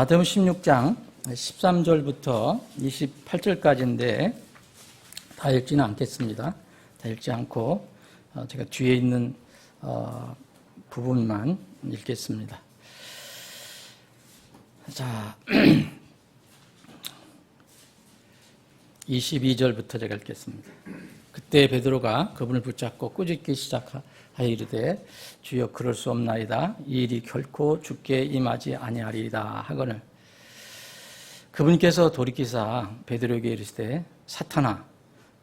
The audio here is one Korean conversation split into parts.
마태복음 16장 13절부터 28절까지인데 다 읽지는 않겠습니다. 다 읽지 않고 제가 뒤에 있는 부분만 읽겠습니다. 자, 22절부터 제가 읽겠습니다. 그때 베드로가 그분을 붙잡고 꾸짖기 시작하이르되 주여 그럴 수 없나이다. 이 일이 결코 주께 임하지 아니하리이다 하거늘 그분께서 돌이키사 베드로에게 이르시되 사탄아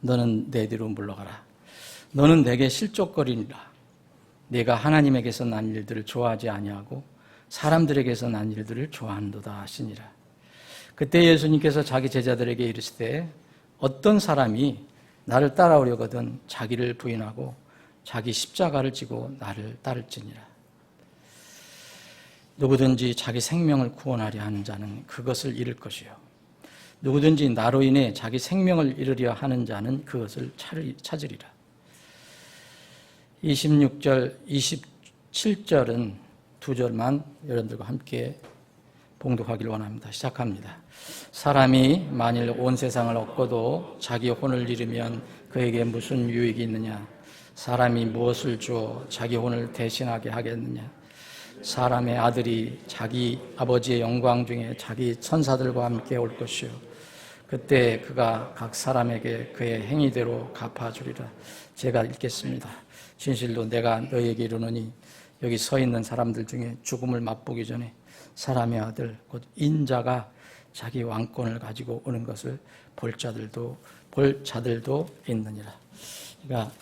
너는 내 뒤로 물러가라. 너는 내게 실족거리니라. 내가 하나님에게서 난 일들을 좋아하지 아니하고 사람들에게서 난 일들을 좋아한도다 하시니라. 그때 예수님께서 자기 제자들에게 이르시되 어떤 사람이 나를 따라오려거든 자기를 부인하고 자기 십자가를 지고 나를 따를지니라. 누구든지 자기 생명을 구원하려 하는 자는 그것을 잃을 것이요 누구든지 나로 인해 자기 생명을 잃으려 하는 자는 그것을 찾으리라. 26절, 27절은 두 절만 여러분들과 함께 봉독하기를 원합니다. 시작합니다. 사람이 만일 온 세상을 얻고도 자기 혼을 잃으면 그에게 무슨 유익이 있느냐? 사람이 무엇을 주어 자기 혼을 대신하게 하겠느냐? 사람의 아들이 자기 아버지의 영광 중에 자기 천사들과 함께 올 것이요 그때 그가 각 사람에게 그의 행위대로 갚아주리라. 제가 읽겠습니다. 진실로 내가 너희에게 이르노니 여기 서 있는 사람들 중에 죽음을 맛보기 전에 사람의 아들 곧 인자가 자기 왕권을 가지고 오는 것을 볼 자들도 있느니라. 그러니까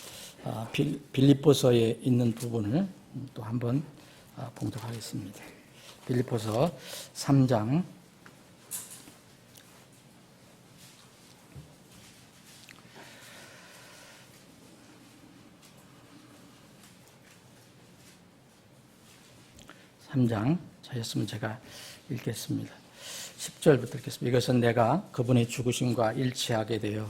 빌립보서에 있는 부분을 또 한번 봉독하겠습니다. 빌립보서 3장 3장 찾았으면 제가 읽겠습니다. 10절부터 읽겠습니다. 이것은 내가 그분의 죽으심과 일치하게 되어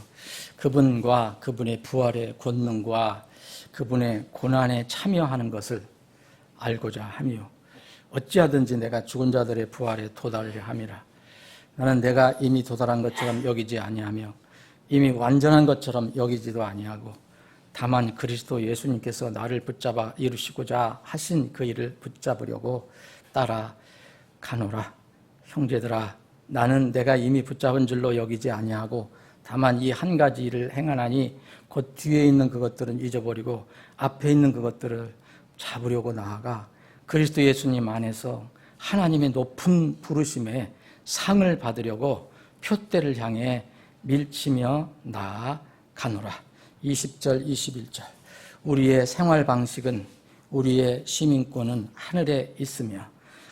그분과 그분의 부활의 권능과 그분의 고난에 참여하는 것을 알고자 하며 어찌하든지 내가 죽은 자들의 부활에 도달하려 함이라. 나는 내가 이미 도달한 것처럼 여기지 아니하며 이미 완전한 것처럼 여기지도 아니하고 다만 그리스도 예수님께서 나를 붙잡아 이루시고자 하신 그 일을 붙잡으려고 따라가노라. 형제들아 나는 내가 이미 붙잡은 줄로 여기지 아니하고 다만 이 한 가지 일을 행하나니 곧 뒤에 있는 그것들은 잊어버리고 앞에 있는 그것들을 잡으려고 나아가 그리스도 예수님 안에서 하나님의 높은 부르심에 상을 받으려고 표대를 향해 밀치며 나아가노라. 20절 21절 우리의 생활 방식은 우리의 시민권은 하늘에 있으며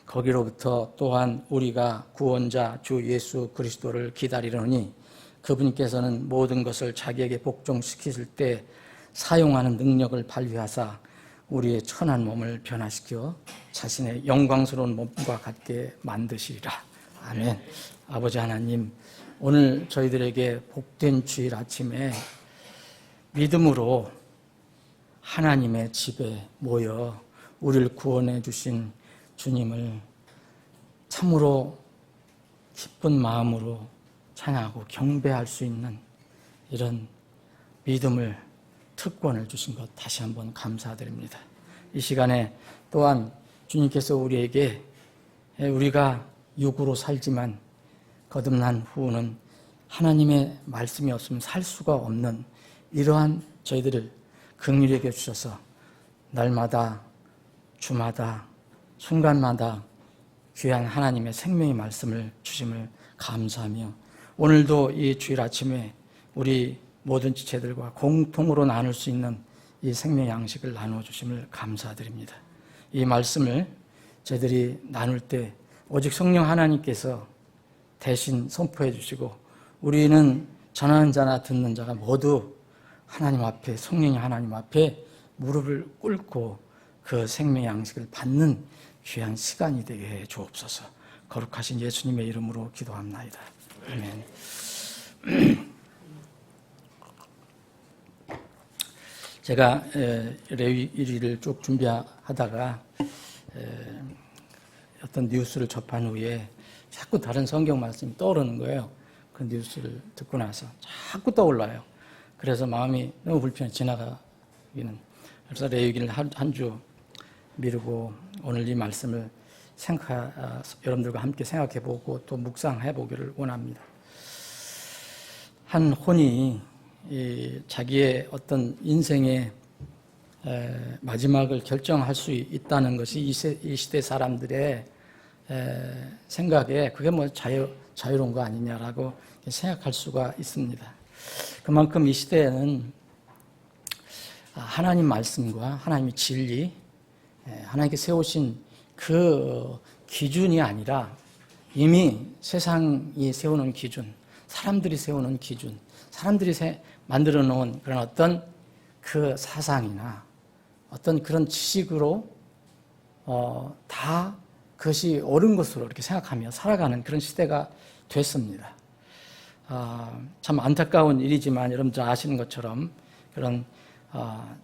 거기로부터 또한 우리가 구원자 주 예수 그리스도를 기다리려니 그분께서는 모든 것을 자기에게 복종시키실 때 사용하는 능력을 발휘하사 우리의 천한 몸을 변화시켜 자신의 영광스러운 몸과 같게 만드시리라. 아멘. 아버지 하나님, 오늘 저희들에게 복된 주일 아침에 믿음으로 하나님의 집에 모여 우리를 구원해 주신 주님을 참으로 기쁜 마음으로 찬양하고 경배할 수 있는 이런 믿음을 특권을 주신 것 다시 한번 감사드립니다. 이 시간에 또한 주님께서 우리에게 우리가 육으로 살지만 거듭난 후는 하나님의 말씀이 없으면 살 수가 없는 이러한 저희들을 긍휼히 여겨 주셔서 날마다 주마다 순간마다 귀한 하나님의 생명의 말씀을 주심을 감사하며 오늘도 이 주일 아침에 우리 모든 지체들과 공통으로 나눌 수 있는 이 생명의 양식을 나누어 주심을 감사드립니다. 이 말씀을 저희들이 나눌 때 오직 성령 하나님께서 대신 선포해 주시고 우리는 전하는 자나 듣는 자가 모두 하나님 앞에 성령이 하나님 앞에 무릎을 꿇고 그 생명의 양식을 받는 귀한 시간이 되게 해 주옵소서. 거룩하신 예수님의 이름으로 기도합나이다. 아멘. 제가 레위일을 쭉 준비하다가 어떤 뉴스를 접한 후에 자꾸 다른 성경 말씀이 떠오르는 거예요. 그 뉴스를 듣고 나서 자꾸 떠올라요. 그래서 마음이 너무 불편해 지나가기는. 그래서 레위기를 한 주 미루고 오늘 이 말씀을 여러분들과 함께 생각해보고 또 묵상해보기를 원합니다. 한 혼이 자기의 어떤 인생의 마지막을 결정할 수 있다는 것이 이 시대 사람들의 생각에 그게 뭐 자유로운 거 아니냐라고 생각할 수가 있습니다. 그만큼 이 시대에는 하나님 말씀과 하나님의 진리, 하나님께 세우신 그 기준이 아니라 이미 세상이 세우는 기준, 사람들이 세우는 기준, 사람들이 만들어 놓은 그런 어떤 그 사상이나 어떤 그런 지식으로 다 그것이 옳은 것으로 이렇게 생각하며 살아가는 그런 시대가 됐습니다. 참 안타까운 일이지만 여러분들 아시는 것처럼 그런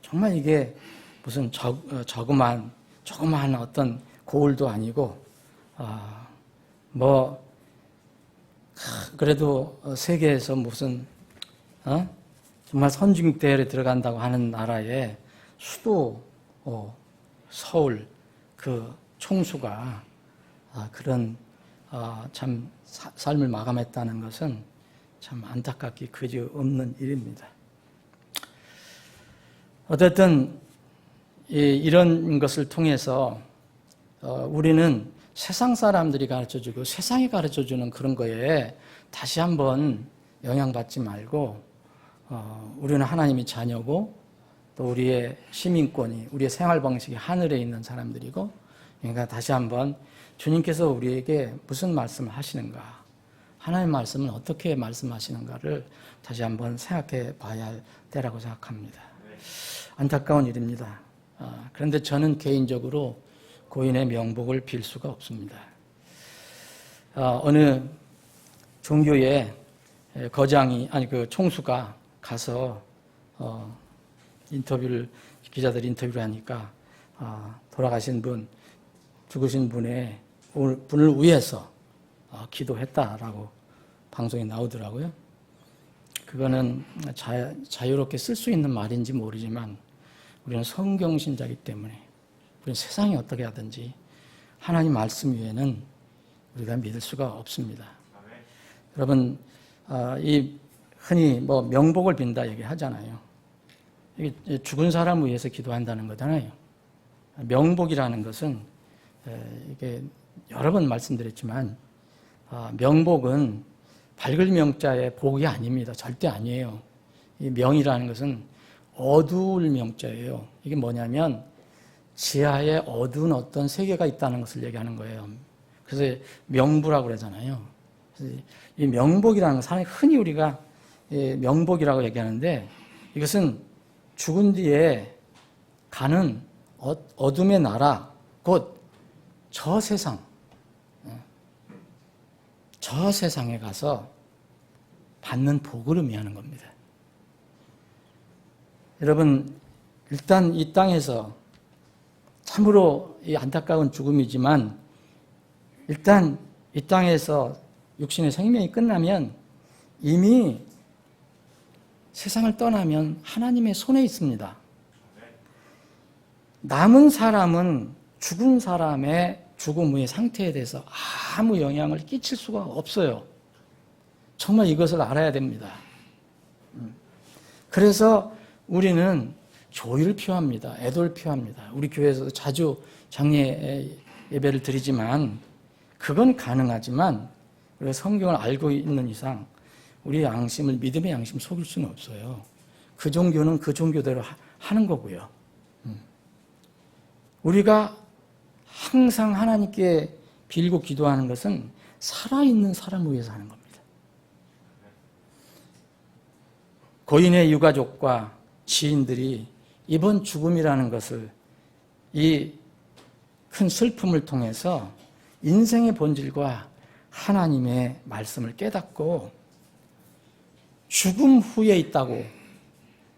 정말 이게 무슨 조그만 어떤 고울도 아니고 뭐 그래도 세계에서 무슨 정말 선진국대회에 들어간다고 하는 나라의 수도 서울 그 총수가 그런 참 삶을 마감했다는 것은 참 안타깝기 그지없는 일입니다. 어쨌든 이런 것을 통해서 우리는 세상 사람들이 가르쳐주고 세상이 가르쳐주는 그런 거에 다시 한번 영향받지 말고 우리는 하나님의 자녀고 또 우리의 시민권이 우리의 생활 방식이 하늘에 있는 사람들이고 그러니까 다시 한번 주님께서 우리에게 무슨 말씀을 하시는가 하나님의 말씀은 어떻게 말씀하시는가를 다시 한번 생각해 봐야 할 때라고 생각합니다. 안타까운 일입니다. 그런데 저는 개인적으로 고인의 명복을 빌 수가 없습니다. 어느 종교의 그 총수가 가서 기자들이 인터뷰를 하니까 돌아가신 분, 죽으신 분을 위해서 기도했다라고 방송에 나오더라고요. 그거는 자유롭게 쓸 수 있는 말인지 모르지만 우리는 성경신자이기 때문에 우리는 세상이 어떻게 하든지 하나님 말씀 위에는 우리가 믿을 수가 없습니다. 여러분, 이 흔히 뭐 명복을 빈다 얘기하잖아요. 이게 죽은 사람을 위해서 기도한다는 거잖아요. 명복이라는 것은 이게 여러 번 말씀드렸지만 명복은 밝을 명자의 복이 아닙니다. 절대 아니에요. 이 명이라는 것은 어두울 명자예요. 이게 뭐냐면 지하에 어두운 어떤 세계가 있다는 것을 얘기하는 거예요. 그래서 명부라고 그러잖아요. 그래서 이 명복이라는 것은 흔히 우리가 명복이라고 얘기하는데 이것은 죽은 뒤에 가는 어둠의 나라, 곧 저 세상에 가서 받는 복을 의미하는 겁니다. 여러분, 일단 이 땅에서 참으로 이 안타까운 죽음이지만 일단 이 땅에서 육신의 생명이 끝나면 이미 세상을 떠나면 하나님의 손에 있습니다. 남은 사람은 죽은 사람의 죽음 후의 상태에 대해서 아무 영향을 끼칠 수가 없어요. 정말 이것을 알아야 됩니다. 그래서 우리는 조의를 표합니다. 애도를 표합니다. 우리 교회에서 자주 장례 예배를 드리지만 그건 가능하지만 우리가 성경을 알고 있는 이상 우리의 양심을 믿음의 양심 속일 수는 없어요. 그 종교는 그 종교대로 하는 거고요. 우리가 항상 하나님께 빌고 기도하는 것은 살아있는 사람을 위해서 하는 겁니다. 고인의 유가족과 지인들이 이번 죽음이라는 것을 이 큰 슬픔을 통해서 인생의 본질과 하나님의 말씀을 깨닫고 죽음 후에 있다고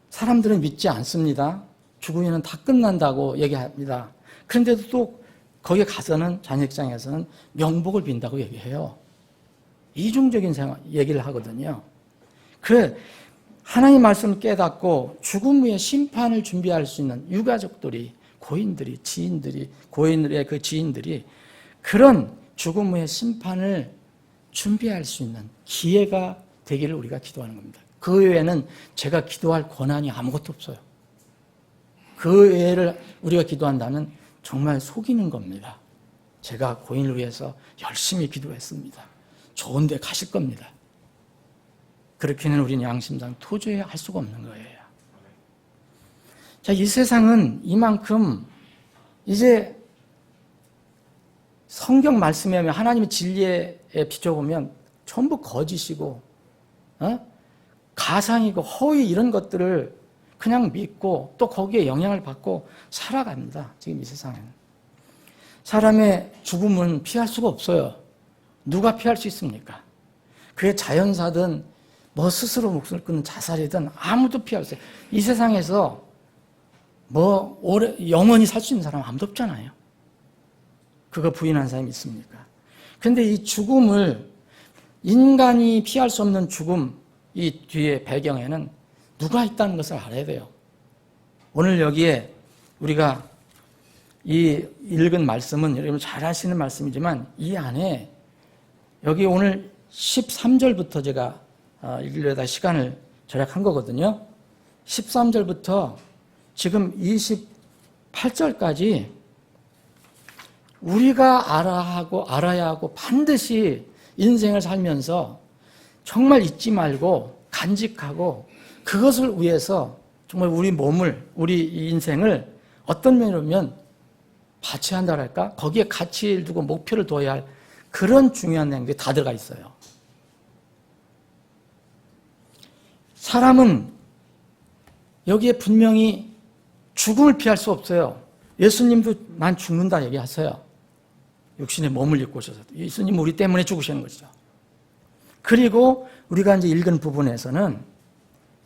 사람들은 믿지 않습니다. 죽으면 다 끝난다고 얘기합니다. 그런데도 또 거기에 가서는 잔액장에서는 명복을 빈다고 얘기해요. 이중적인 얘기를 하거든요. 그래, 하나님 말씀을 깨닫고 죽음 후에 심판을 준비할 수 있는 유가족들이, 고인들이, 지인들이, 고인들의 그 지인들이 그런 죽음 후에 심판을 준비할 수 있는 기회가 되기를 우리가 기도하는 겁니다. 그 외에는 제가 기도할 권한이 아무것도 없어요. 그 외를 우리가 기도한다면 정말 속이는 겁니다. 제가 고인을 위해서 열심히 기도했습니다. 좋은 데 가실 겁니다. 그렇게는 우리는 양심상 도저히 할 수가 없는 거예요. 자, 이 세상은 이만큼 이제 성경 말씀에 하면 하나님의 진리에 비춰보면 전부 거짓이고 가상이고 허위 이런 것들을 그냥 믿고 또 거기에 영향을 받고 살아갑니다. 지금 이 세상에는. 사람의 죽음은 피할 수가 없어요. 누가 피할 수 있습니까? 그게 자연사든 뭐 스스로 목숨을 끊는 자살이든 아무도 피할 수 없어요. 이 세상에서 뭐 영원히 살 수 있는 사람 아무도 없잖아요. 그거 부인하는 사람이 있습니까? 그런데 이 죽음을 인간이 피할 수 없는 죽음 이 뒤에 배경에는 누가 있다는 것을 알아야 돼요. 오늘 여기에 우리가 이 읽은 말씀은 여러분 잘 아시는 말씀이지만 이 안에 여기 오늘 13절부터 제가 읽으려다 시간을 절약한 거거든요. 13절부터 지금 28절까지 우리가 알아야 하고 반드시 인생을 살면서 정말 잊지 말고 간직하고 그것을 위해서 정말 우리 몸을, 우리 인생을 어떤 면으로 보면 바쳐야 한다랄까? 거기에 가치를 두고 목표를 둬야 할 그런 중요한 내용들이 다 들어가 있어요. 사람은 여기에 분명히 죽음을 피할 수 없어요. 예수님도 난 죽는다 얘기하세요. 육신의 몸을 입고 오셔서. 예수님 우리 때문에 죽으시는 것이죠. 그리고 우리가 이제 읽은 부분에서는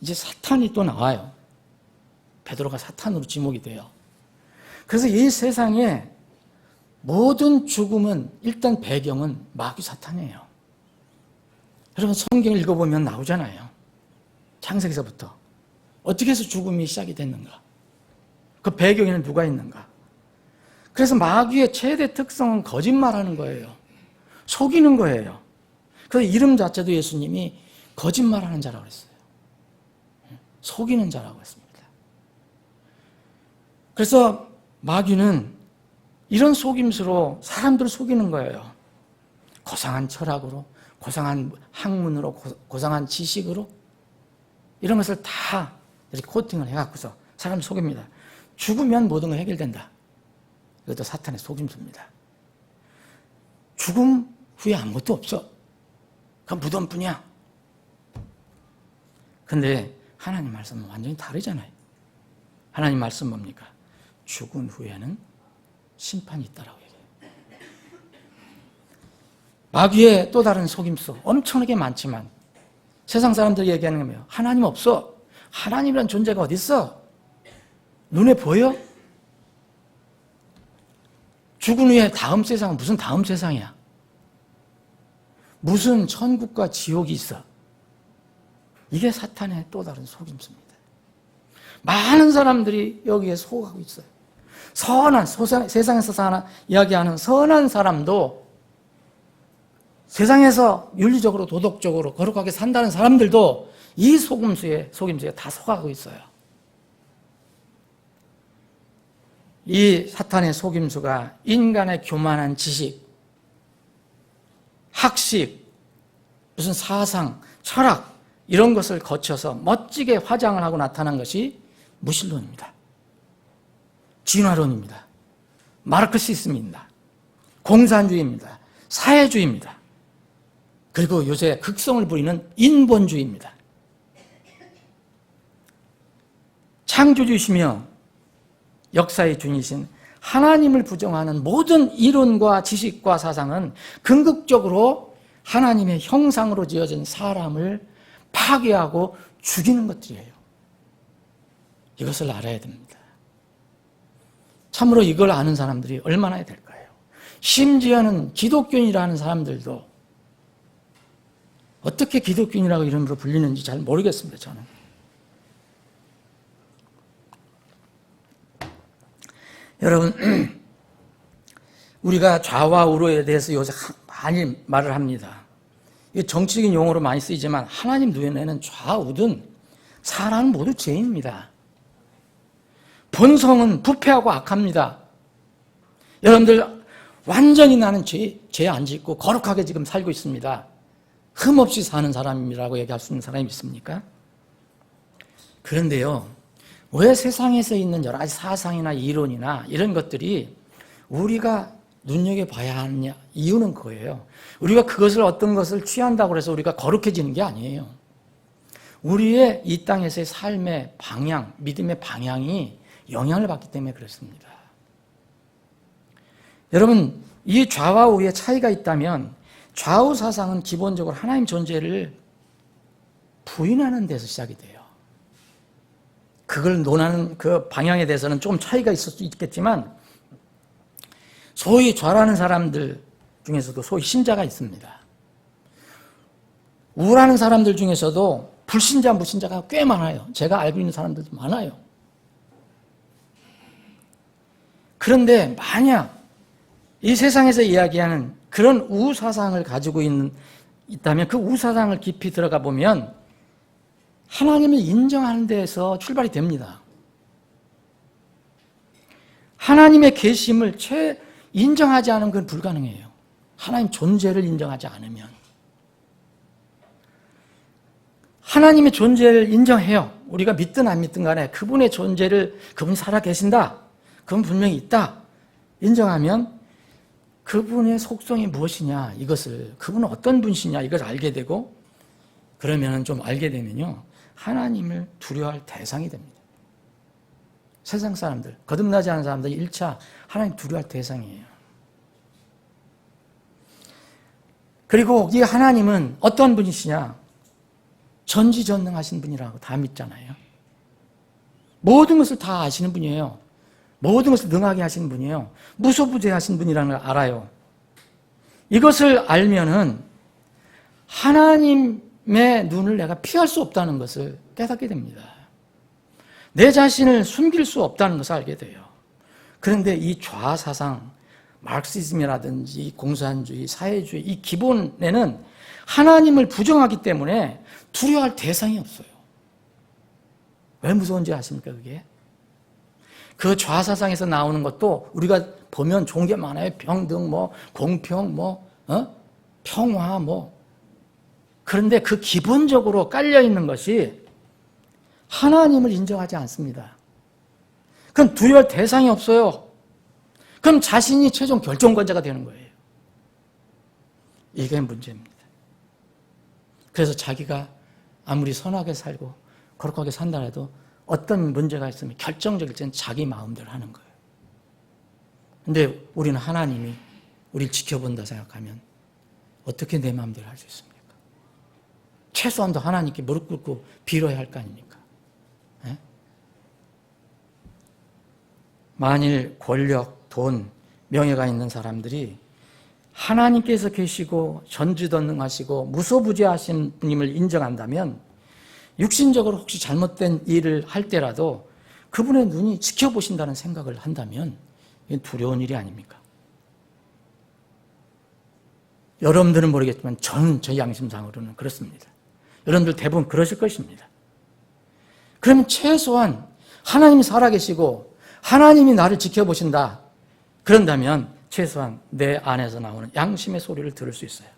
이제 사탄이 또 나와요. 베드로가 사탄으로 지목이 돼요. 그래서 이 세상에 모든 죽음은 일단 배경은 마귀 사탄이에요. 여러분 성경 읽어보면 나오잖아요. 창세기서부터. 어떻게 해서 죽음이 시작이 됐는가? 그 배경에는 누가 있는가? 그래서 마귀의 최대 특성은 거짓말하는 거예요. 속이는 거예요. 그래서 이름 자체도 예수님이 거짓말하는 자라고 했어요. 속이는 자라고 했습니다. 그래서 마귀는 이런 속임수로 사람들을 속이는 거예요. 고상한 철학으로, 고상한 학문으로, 고상한 지식으로 이런 것을 다 이렇게 코팅을 해갖고서 사람을 속입니다. 죽으면 모든 건 해결된다. 이것도 사탄의 속임수입니다. 죽음 후에 아무것도 없어. 그건 무덤뿐이야. 근데 하나님 말씀은 완전히 다르잖아요. 하나님 말씀 뭡니까? 죽은 후에는 심판이 있다라고 얘기해요. 마귀의 또 다른 속임수 엄청나게 많지만 세상 사람들이 얘기하는 게 뭐예요? 하나님 없어. 하나님이란 존재가 어디 있어? 눈에 보여? 죽은 후에 다음 세상은 무슨 다음 세상이야? 무슨 천국과 지옥이 있어? 이게 사탄의 또 다른 속임수입니다. 많은 사람들이 여기에 속하고 있어요. 세상에서 이야기하는 선한 사람도 세상에서 윤리적으로 도덕적으로 거룩하게 산다는 사람들도 이 속임수에 다 속하고 있어요. 이 사탄의 속임수가 인간의 교만한 지식, 학식, 무슨 사상, 철학 이런 것을 거쳐서 멋지게 화장을 하고 나타난 것이 무신론입니다. 진화론입니다. 마르크시즘입니다. 공산주의입니다. 사회주의입니다. 그리고 요새 극성을 부리는 인본주의입니다. 창조주이시며 역사의 주인이신 하나님을 부정하는 모든 이론과 지식과 사상은 궁극적으로 하나님의 형상으로 지어진 사람을 파괴하고 죽이는 것들이에요. 이것을 알아야 됩니다. 참으로 이걸 아는 사람들이 얼마나 될까요? 심지어는 기독교인이라는 사람들도 어떻게 기독교인이라고 이름으로 불리는지 잘 모르겠습니다, 저는. 여러분, 우리가 좌와 우로에 대해서 요새 많이 말을 합니다. 이게 정치적인 용어로 많이 쓰이지만 하나님 눈에는 좌우든 사람은 모두 죄인입니다. 본성은 부패하고 악합니다. 여러분들 완전히 나는 죄 안 짓고 거룩하게 지금 살고 있습니다. 흠없이 사는 사람이라고 얘기할 수 있는 사람이 있습니까? 그런데요, 왜 세상에서 있는 여러 가지 사상이나 이론이나 이런 것들이 우리가 눈여겨봐야 하느냐? 이유는 그거예요. 우리가 그것을 어떤 것을 취한다고 해서 우리가 거룩해지는 게 아니에요. 우리의 이 땅에서의 삶의 방향, 믿음의 방향이 영향을 받기 때문에 그렇습니다. 여러분, 이 좌와 우의 차이가 있다면 좌우 사상은 기본적으로 하나님 존재를 부인하는 데서 시작이 돼요. 그걸 논하는 그 방향에 대해서는 좀 차이가 있을 수 있겠지만 소위 좌라는 사람들 중에서도 소위 신자가 있습니다. 우라는 사람들 중에서도 불신자, 무신자가 꽤 많아요. 제가 알고 있는 사람들도 많아요. 그런데 만약 이 세상에서 이야기하는 그런 우사상을 가지고 있다면 그 우사상을 깊이 들어가 보면 하나님을 인정하는 데에서 출발이 됩니다. 하나님의 계심을 인정하지 않으면 그건 불가능해요. 하나님 존재를 인정하지 않으면. 하나님의 존재를 인정해요. 우리가 믿든 안 믿든 간에 그분의 존재를, 그분이 살아계신다, 그분 분명히 있다 인정하면 그분의 속성이 무엇이냐, 이것을, 그분은 어떤 분이시냐 이걸 알게 되고, 그러면 좀 알게 되면요, 하나님을 두려워할 대상이 됩니다. 세상 사람들, 거듭나지 않은 사람들이 1차 하나님 두려워할 대상이에요. 그리고 이 하나님은 어떤 분이시냐? 전지전능하신 분이라고 다 믿잖아요. 모든 것을 다 아시는 분이에요. 모든 것을 능하게 하시는 분이에요. 무소부재하신 분이라는 걸 알아요. 이것을 알면은 하나님의 눈을 내가 피할 수 없다는 것을 깨닫게 됩니다. 내 자신을 숨길 수 없다는 것을 알게 돼요. 그런데 이 좌사상, 마르크시즘이라든지 공산주의, 사회주의, 이 기본에는 하나님을 부정하기 때문에 두려워할 대상이 없어요. 왜 무서운지 아십니까, 그게? 그 좌사상에서 나오는 것도 우리가 보면 좋은 게 많아요. 평등, 공평, 평화, 그런데 그 기본적으로 깔려있는 것이 하나님을 인정하지 않습니다. 그럼 두려워할 대상이 없어요. 그럼 자신이 최종 결정권자가 되는 거예요. 이게 문제입니다. 그래서 자기가 아무리 선하게 살고 거룩하게 산다 해도 어떤 문제가 있으면 결정적일 때는 자기 마음대로 하는 거예요. 근데 우리는 하나님이 우리를 지켜본다 생각하면 어떻게 내 마음대로 할 수 있습니까? 최소한도 하나님께 무릎 꿇고 빌어야 할 거 아닙니까? 네? 만일 권력, 돈, 명예가 있는 사람들이 하나님께서 계시고 전지전능하시고 무소부재하신 분임을 인정한다면 육신적으로 혹시 잘못된 일을 할 때라도 그분의 눈이 지켜보신다는 생각을 한다면 이건 두려운 일이 아닙니까? 여러분들은 모르겠지만 저는 제 양심상으로는 그렇습니다. 여러분들 대부분 그러실 것입니다. 그러면 최소한 하나님이 살아계시고 하나님이 나를 지켜보신다. 그런다면 최소한 내 안에서 나오는 양심의 소리를 들을 수 있어요.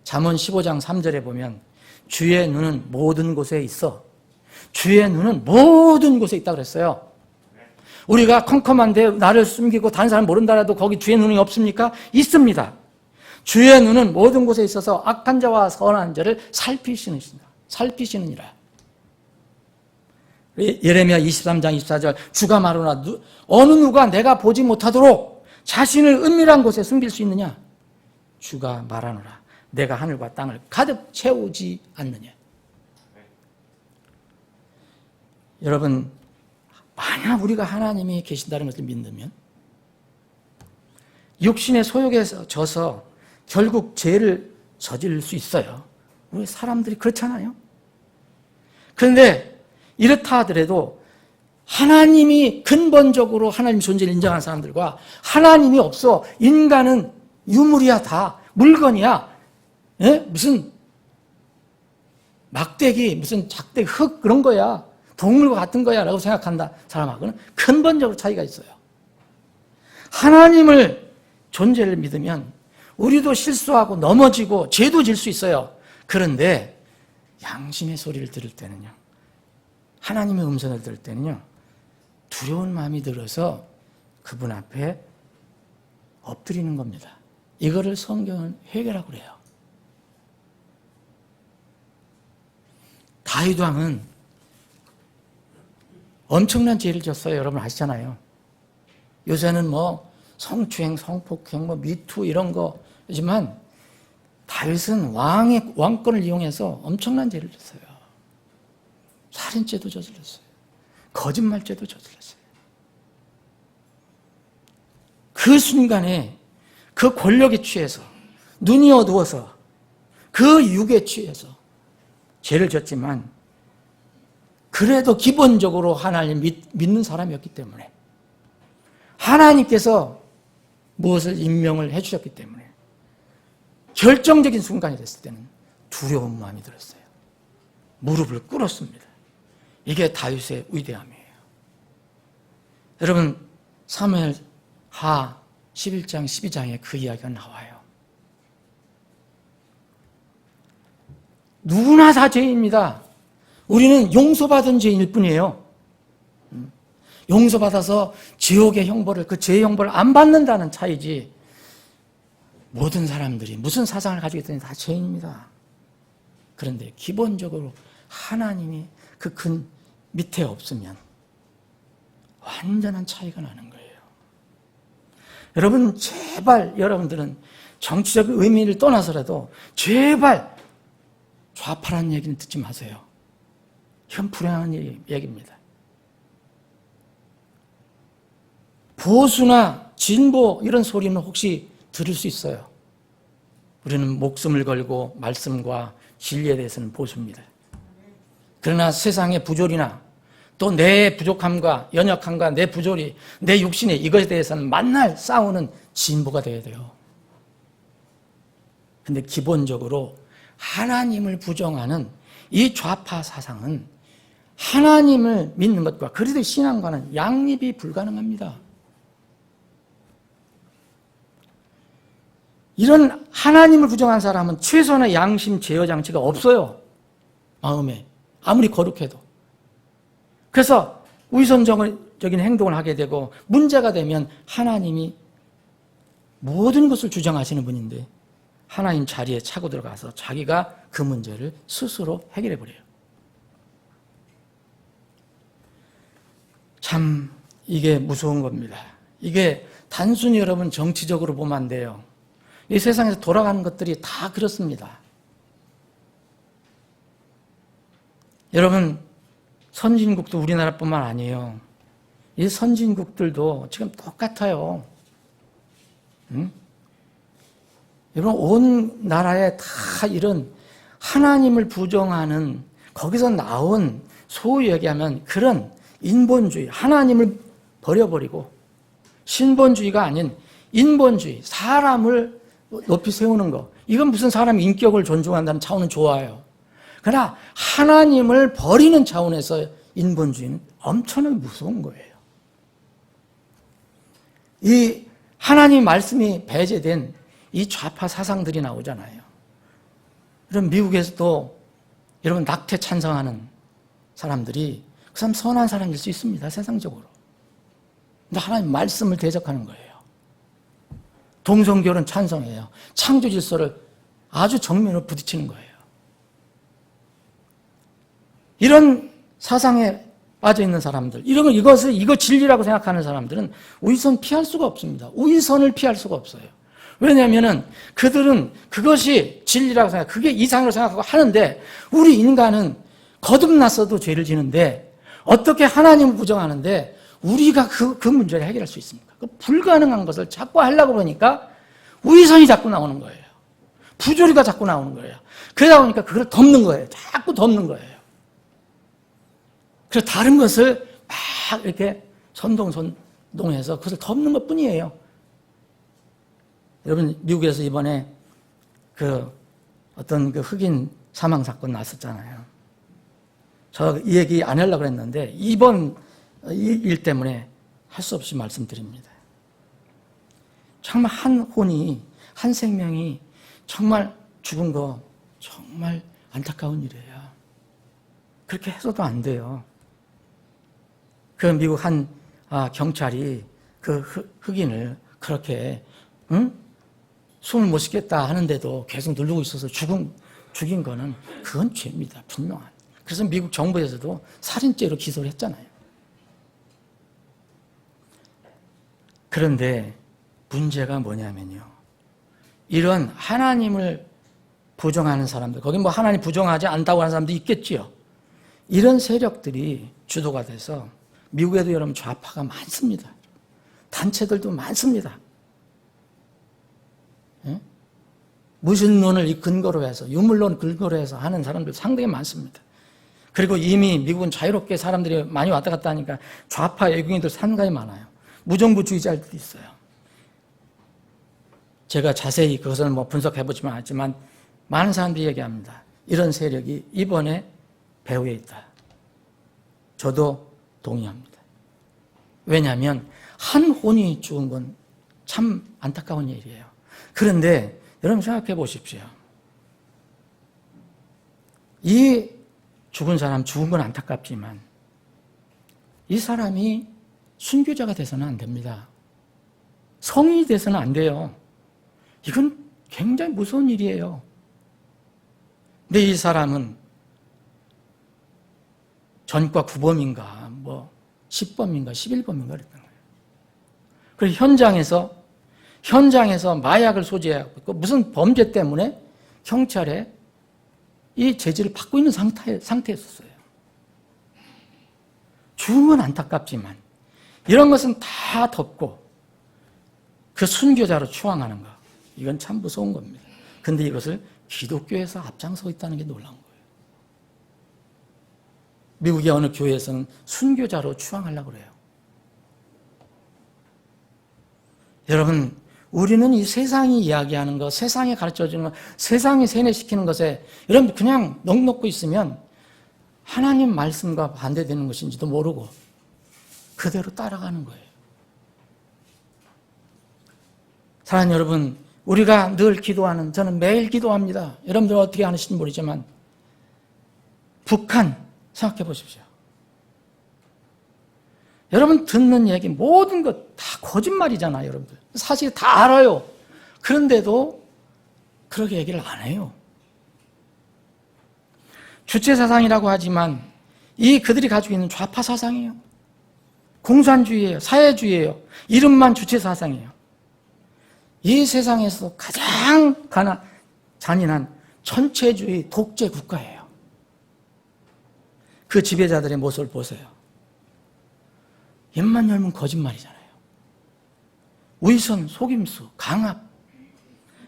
잠언 15장 3절에 보면 주의 눈은 모든 곳에 있어. 주의 눈은 모든 곳에 있다고 그랬어요. 우리가 컴컴한데 나를 숨기고 다른 사람 모른다라도 거기 주의 눈이 없습니까? 있습니다. 주의 눈은 모든 곳에 있어서 악한 자와 선한 자를 살피시느니라. 예레미야 23장 24절 주가 말하노라 어느 누가 내가 보지 못하도록 자신을 은밀한 곳에 숨길 수 있느냐? 주가 말하노라 내가 하늘과 땅을 가득 채우지 않느냐. 여러분, 만약 우리가 하나님이 계신다는 것을 믿으면 육신의 소욕에 져서 결국 죄를 저지를 수 있어요. 우리 사람들이 그렇잖아요. 그런데 이렇다 하더라도 하나님이 근본적으로 하나님 존재를 인정하는 사람들과 하나님이 없어 인간은 유물이야, 다 물건이야, 예? 무슨 막대기, 무슨 작대기, 흙 그런 거야, 동물과 같은 거야 라고 생각한다 사람하고는 근본적으로 차이가 있어요. 하나님을 존재를 믿으면 우리도 실수하고 넘어지고 죄도 질 수 있어요. 그런데 양심의 소리를 들을 때는요, 하나님의 음성을 들을 때는요, 두려운 마음이 들어서 그분 앞에 엎드리는 겁니다. 이거를 성경은 회개라고 그래요. 다윗 왕은 엄청난 죄를 졌어요. 여러분 아시잖아요. 요새는 뭐 성추행, 성폭행, 뭐 미투 이런 거지만 다윗은 왕권을 이용해서 엄청난 죄를 졌어요. 살인죄도 저질렀어요. 거짓말죄도 저질렀어요. 그 순간에 그 권력에 취해서, 눈이 어두워서, 그 육에 취해서 죄를 졌지만 그래도 기본적으로 하나님 믿는 사람이었기 때문에, 하나님께서 무엇을 임명을 해주셨기 때문에 결정적인 순간이 됐을 때는 두려운 마음이 들었어요. 무릎을 꿇었습니다. 이게 다윗의 위대함이에요. 여러분, 사무엘하 11장 12장에 그 이야기가 나와요. 누구나 다 죄인입니다. 우리는 용서받은 죄인일 뿐이에요. 용서받아서 지옥의 형벌을, 그 죄의 형벌을 안 받는다는 차이지, 모든 사람들이 무슨 사상을 가지고 있든지 다 죄인입니다. 그런데 기본적으로 하나님이 그 근 밑에 없으면 완전한 차이가 나는 거예요. 여러분, 제발 여러분들은 정치적 의미를 떠나서라도 제발 좌파라는 얘기는 듣지 마세요. 이건 불행한 얘기입니다. 보수나 진보 이런 소리는 혹시 들을 수 있어요. 우리는 목숨을 걸고 말씀과 진리에 대해서는 보수입니다. 그러나 세상의 부조리나 또 내 부족함과 연약함과 내 부조리, 내 육신이, 이것에 대해서는 만날 싸우는 진보가 되어야 돼요. 근데 기본적으로 하나님을 부정하는 이 좌파 사상은 하나님을 믿는 것과 그리스도의 신앙과는 양립이 불가능합니다. 이런 하나님을 부정한 사람은 최소한의 양심 제어 장치가 없어요. 마음에. 아무리 거룩해도. 그래서 위선적인 행동을 하게 되고 문제가 되면 하나님이 모든 것을 주장하시는 분인데 하나님 자리에 차고 들어가서 자기가 그 문제를 스스로 해결해 버려요. 참 이게 무서운 겁니다. 이게 단순히 여러분 정치적으로 보면 안 돼요. 이 세상에서 돌아가는 것들이 다 그렇습니다. 여러분, 선진국도 우리나라뿐만 아니에요. 이 선진국들도 지금 똑같아요. 응? 여러분, 온 나라에 다 이런 하나님을 부정하는, 거기서 나온 소위 얘기하면 그런 인본주의, 하나님을 버려버리고 신본주의가 아닌 인본주의, 사람을 높이 세우는 거, 이건 무슨 사람 인격을 존중한다는 차원은 좋아요. 그러나 하나님을 버리는 차원에서 인본주의는 엄청나게 무서운 거예요. 이 하나님 말씀이 배제된 이 좌파 사상들이 나오잖아요. 여러분, 미국에서도 여러분 낙태 찬성하는 사람들이 그 사람 선한 사람일 수 있습니다. 세상적으로. 근데 하나님 말씀을 대적하는 거예요. 동성결혼 찬성해요. 창조 질서를 아주 정면으로 부딪히는 거예요. 이런 사상에 빠져 있는 사람들, 이거 진리라고 생각하는 사람들은 우위선 피할 수가 없습니다. 우위선을 피할 수가 없어요. 왜냐하면은 그들은 그것이 진리라고 생각, 그게 이상으로 생각하고 하는데, 우리 인간은 거듭났어도 죄를 지는데 어떻게 하나님을 부정하는데 우리가 그 문제를 해결할 수 있습니까? 그 불가능한 것을 자꾸 하려고 그러니까 우위선이 자꾸 나오는 거예요. 부조리가 자꾸 나오는 거예요. 그러다 보니까 그걸 덮는 거예요. 자꾸 덮는 거예요. 그래서 다른 것을 막 이렇게 선동해서 그것을 덮는 것 뿐이에요. 여러분, 미국에서 이번에 어떤 흑인 사망 사건 났었잖아요. 저 이 얘기 안 하려고 했는데, 이번 일 때문에 할 수 없이 말씀드립니다. 정말 한 혼이, 한 생명이 정말 죽은 거 정말 안타까운 일이에요. 그렇게 해서도 안 돼요. 그 미국 한 경찰이 그 흑인을 그렇게 숨을 못 쉬겠다 하는데도 계속 누르고 있어서 죽인 거는 그건 죄입니다. 분명한. 그래서 미국 정부에서도 살인죄로 기소를 했잖아요. 그런데 문제가 뭐냐면요. 이런 하나님을 부정하는 사람들, 거기 뭐 하나님 부정하지 않다고 하는 사람도 있겠지요. 이런 세력들이 주도가 돼서 미국에도 여러분 좌파가 많습니다. 단체들도 많습니다. 예? 무신론을 근거로 해서, 유물론 근거로 해서 하는 사람들 상당히 많습니다. 그리고 이미 미국은 자유롭게 사람들이 많이 왔다 갔다 하니까 좌파 외국인들 상당히 많아요. 무정부주의자들도 있어요. 제가 자세히 그것을 뭐 분석해보지만 않지만 많은 사람들이 얘기합니다. 이런 세력이 이번에 배후에 있다. 저도 동의합니다. 왜냐하면 한 혼이 죽은 건 참 안타까운 일이에요. 그런데 여러분 생각해 보십시오. 이 죽은 사람, 죽은 건 안타깝지만 이 사람이 순교자가 돼서는 안 됩니다. 성인이 돼서는 안 돼요. 이건 굉장히 무서운 일이에요. 근데 이 사람은 전과 9범인가, 뭐 10범인가, 11범인가 그랬던 거예요. 그래서 현장에서 마약을 소지하고 무슨 범죄 때문에 경찰에 이 제지를 받고 있는 상태였었어요. 죽은 건 안타깝지만 이런 것은 다 덮고 그 순교자로 추앙하는 것, 이건 참 무서운 겁니다. 그런데 이것을 기독교에서 앞장서 있다는 게 놀라운 거예요. 미국의 어느 교회에서는 순교자로 추앙하려고 그래요. 여러분, 우리는 이 세상이 이야기하는 것, 세상이 가르쳐주는 것, 세상이 세뇌시키는 것에 여러분 그냥 넋놓고 있으면 하나님 말씀과 반대되는 것인지도 모르고 그대로 따라가는 거예요. 사랑하는 여러분, 우리가 늘 기도하는, 저는 매일 기도합니다. 여러분들 어떻게 하시는지 모르지만 북한 생각해 보십시오. 여러분 듣는 얘기 모든 것 다 거짓말이잖아요. 여러분들 사실 다 알아요. 그런데도 그렇게 얘기를 안 해요. 주체사상이라고 하지만 이 그들이 가지고 있는 좌파 사상이에요. 공산주의예요. 사회주의예요. 이름만 주체사상이에요. 이 세상에서 가장 잔인한 천체주의 독재 국가예요. 그 지배자들의 모습을 보세요. 입만 열면 거짓말이잖아요. 위선, 속임수, 강압,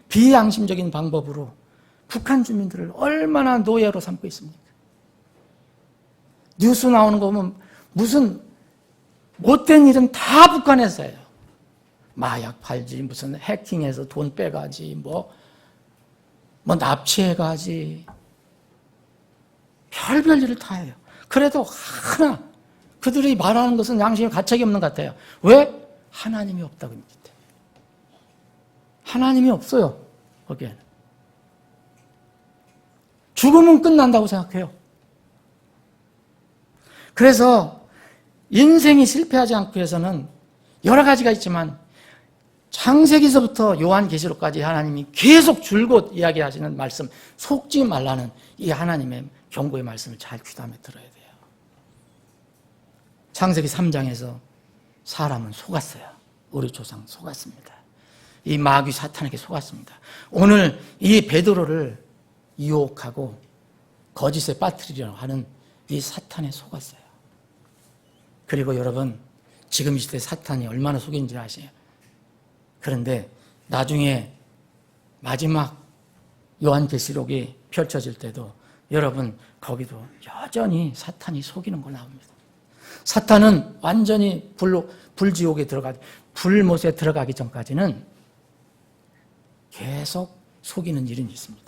비양심적인 방법으로 북한 주민들을 얼마나 노예로 삼고 있습니까? 뉴스 나오는 거 보면 무슨 못된 일은 다 북한에서 해요. 마약 팔지, 무슨 해킹해서 돈 빼가지, 뭐 납치해가지, 별별 일을 다 해요. 그래도 하나, 그들이 말하는 것은 양심이 가책이 없는 것 같아요. 왜? 하나님이 없다고 합니다. 하나님이 없어요, 거기에는. 죽으면 끝난다고 생각해요. 그래서 인생이 실패하지 않기 위해서는 여러 가지가 있지만 창세기서부터 요한계시록까지 하나님이 계속 줄곧 이야기하시는 말씀, 속지 말라는 이 하나님의 경고의 말씀을 잘 귀담아 들어야 돼요. 창세기 3장에서 사람은 속았어요. 우리 조상 속았습니다. 이 마귀 사탄에게 속았습니다. 오늘 이 베드로를 유혹하고 거짓에 빠뜨리려고 하는 이 사탄에 속았어요. 그리고 여러분, 지금 이 시대 사탄이 얼마나 속인지 아세요? 그런데 나중에 마지막 요한계시록이 펼쳐질 때도 여러분 거기도 여전히 사탄이 속이는 거 나옵니다. 사탄은 완전히 불지옥에 불못에 들어가기 전까지는 계속 속이는 일은 있습니다.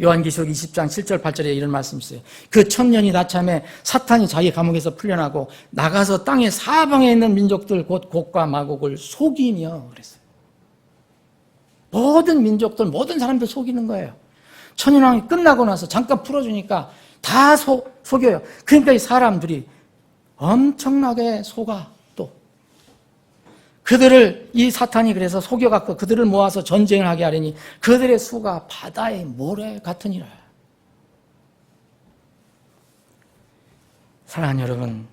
요한계시록 20장 7절 8절에 이런 말씀이 있어요. 그 천년이 나참에 사탄이 자기 감옥에서 풀려나고 나가서 땅의 사방에 있는 민족들 곧 곡과 마곡을 속이며 그랬어요. 모든 민족들, 모든 사람들 속이는 거예요. 천년왕이 끝나고 나서 잠깐 풀어주니까 다 속여요. 그러니까 이 사람들이 엄청나게 속아 또. 그들을 이 사탄이 그래서 속여갖고 그들을 모아서 전쟁을 하게 하려니 그들의 수가 바다의 모래 같으니라. 사랑하는 여러분,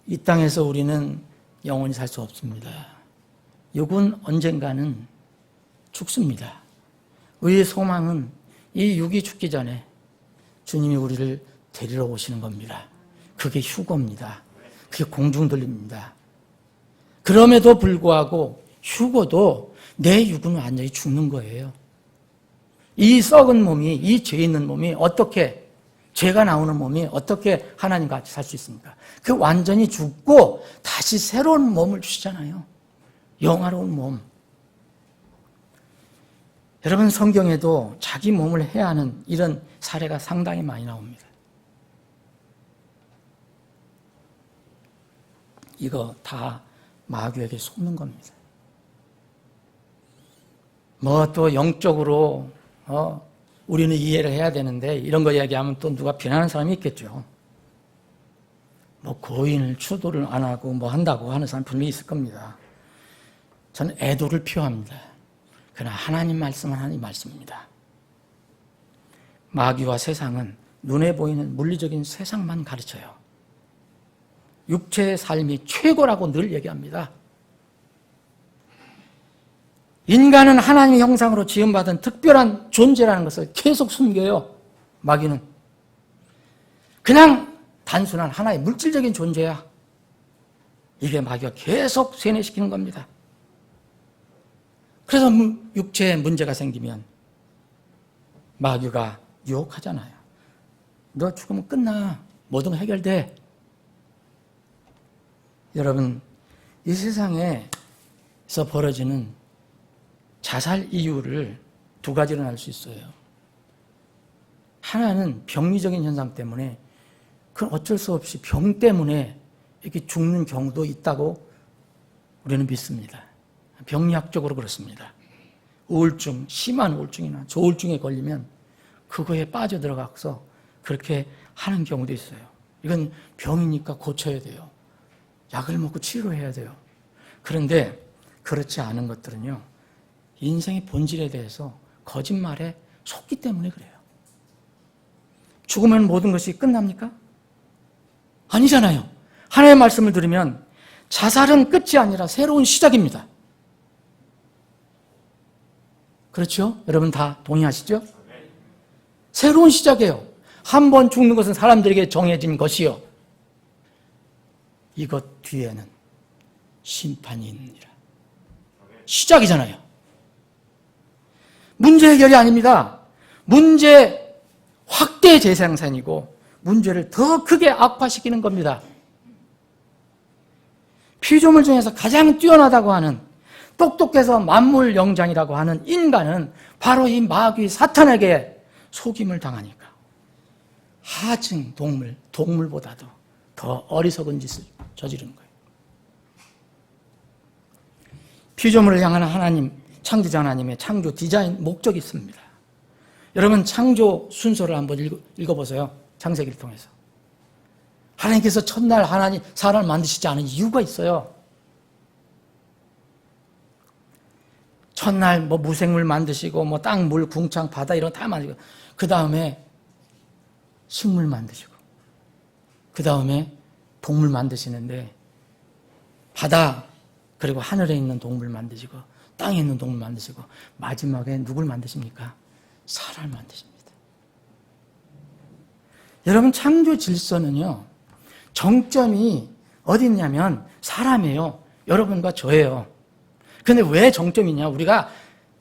이 땅에서 우리는 영원히 살 수 없습니다. 육은 언젠가는 죽습니다. 우리의 소망은 이 육이 죽기 전에 주님이 우리를 데리러 오시는 겁니다. 그게 휴거입니다. 그게 공중돌림입니다. 그럼에도 불구하고 휴거도 내 육은 완전히 죽는 거예요. 이 썩은 몸이, 이 죄 있는 몸이 어떻게, 죄가 나오는 몸이 어떻게 하나님과 같이 살 수 있습니까? 그 완전히 죽고 다시 새로운 몸을 주시잖아요. 영화로운 몸. 여러분, 성경에도 자기 몸을 해야 하는 이런 사례가 상당히 많이 나옵니다. 이거 다 마귀에게 속는 겁니다. 뭐 또 영적으로 우리는 이해를 해야 되는데 이런 거 얘기하면 또 누가 비난하는 사람이 있겠죠. 뭐 고인을 추도를 안 하고 뭐 한다고 하는 사람 분명히 있을 겁니다. 저는 애도를 표합니다. 그러나 하나님 말씀은 하나님 말씀입니다. 마귀와 세상은 눈에 보이는 물리적인 세상만 가르쳐요. 육체의 삶이 최고라고 늘 얘기합니다. 인간은 하나님의 형상으로 지음받은 특별한 존재라는 것을 계속 숨겨요. 마귀는. 그냥 단순한 하나의 물질적인 존재야. 이게 마귀가 계속 세뇌시키는 겁니다. 그래서 육체에 문제가 생기면 마귀가 유혹하잖아요. 너 죽으면 끝나. 뭐든 해결돼. 여러분, 이 세상에서 벌어지는 자살 이유를 두 가지로 알 수 있어요. 하나는 병리적인 현상 때문에, 그건 어쩔 수 없이 병 때문에 이렇게 죽는 경우도 있다고 우리는 믿습니다. 병리학적으로 그렇습니다. 우울증, 심한 우울증이나 조울증에 걸리면 그거에 빠져들어가서 그렇게 하는 경우도 있어요. 이건 병이니까 고쳐야 돼요. 약을 먹고 치료해야 돼요. 그런데 그렇지 않은 것들은요, 인생의 본질에 대해서 거짓말에 속기 때문에 그래요. 죽으면 모든 것이 끝납니까? 아니잖아요. 하나님의 말씀을 들으면 자살은 끝이 아니라 새로운 시작입니다. 그렇죠? 여러분 다 동의하시죠? 새로운 시작이에요. 한 번 죽는 것은 사람들에게 정해진 것이요. 이것 뒤에는 심판이 있느니라. 시작이잖아요. 문제 해결이 아닙니다. 문제 확대 재생산이고 문제를 더 크게 악화시키는 겁니다. 피조물 중에서 가장 뛰어나다고 하는, 똑똑해서 만물 영장이라고 하는 인간은 바로 이 마귀 사탄에게 속임을 당하니까 하층 동물보다도 더 어리석은 짓을 저지른 거예요. 피조물을 향하는 하나님, 창조자 하나님의 창조 디자인 목적이 있습니다. 여러분, 창조 순서를 한번 읽어보세요. 창세기를 통해서. 하나님께서 첫날 사람을 만드시지 않은 이유가 있어요. 첫날 뭐 무생물 만드시고 뭐 땅, 물, 궁창, 바다 이런 거 다 만드시고, 그 다음에 식물 만드시고, 그 다음에 동물 만드시는데, 바다 그리고 하늘에 있는 동물 만드시고 땅에 있는 동물 만드시고 마지막에 누굴 만드십니까? 사람을 만드십니다. 여러분, 창조 질서는요, 정점이 어디 있냐면 사람이에요. 여러분과 저예요. 근데 왜 정점이냐? 우리가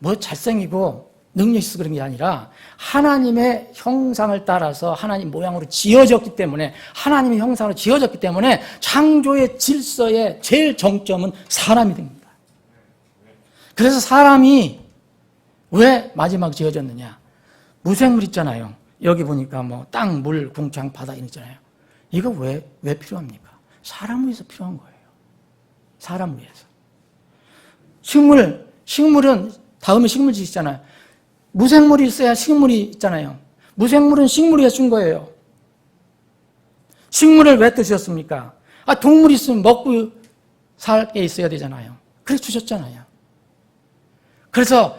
뭐 잘생기고 능력 있어 그런 게 아니라 하나님의 형상을 따라서 하나님 모양으로 지어졌기 때문에, 하나님의 형상으로 지어졌기 때문에 창조의 질서의 제일 정점은 사람이 됩니다. 그래서 사람이 왜 마지막 지어졌느냐? 무생물 있잖아요. 여기 보니까 뭐 땅, 물, 궁창, 바다 있잖아요. 이거 왜 필요합니까? 사람을 위해서 필요한 거예요. 사람을 위해서. 식물은 다음에 식물 짓잖아요. 무생물이 있어야 식물이 있잖아요. 무생물은 식물이 해준 거예요. 식물을 왜 드셨습니까? 동물이 있으면 먹고 살 게 있어야 되잖아요. 그래서 주셨잖아요. 그래서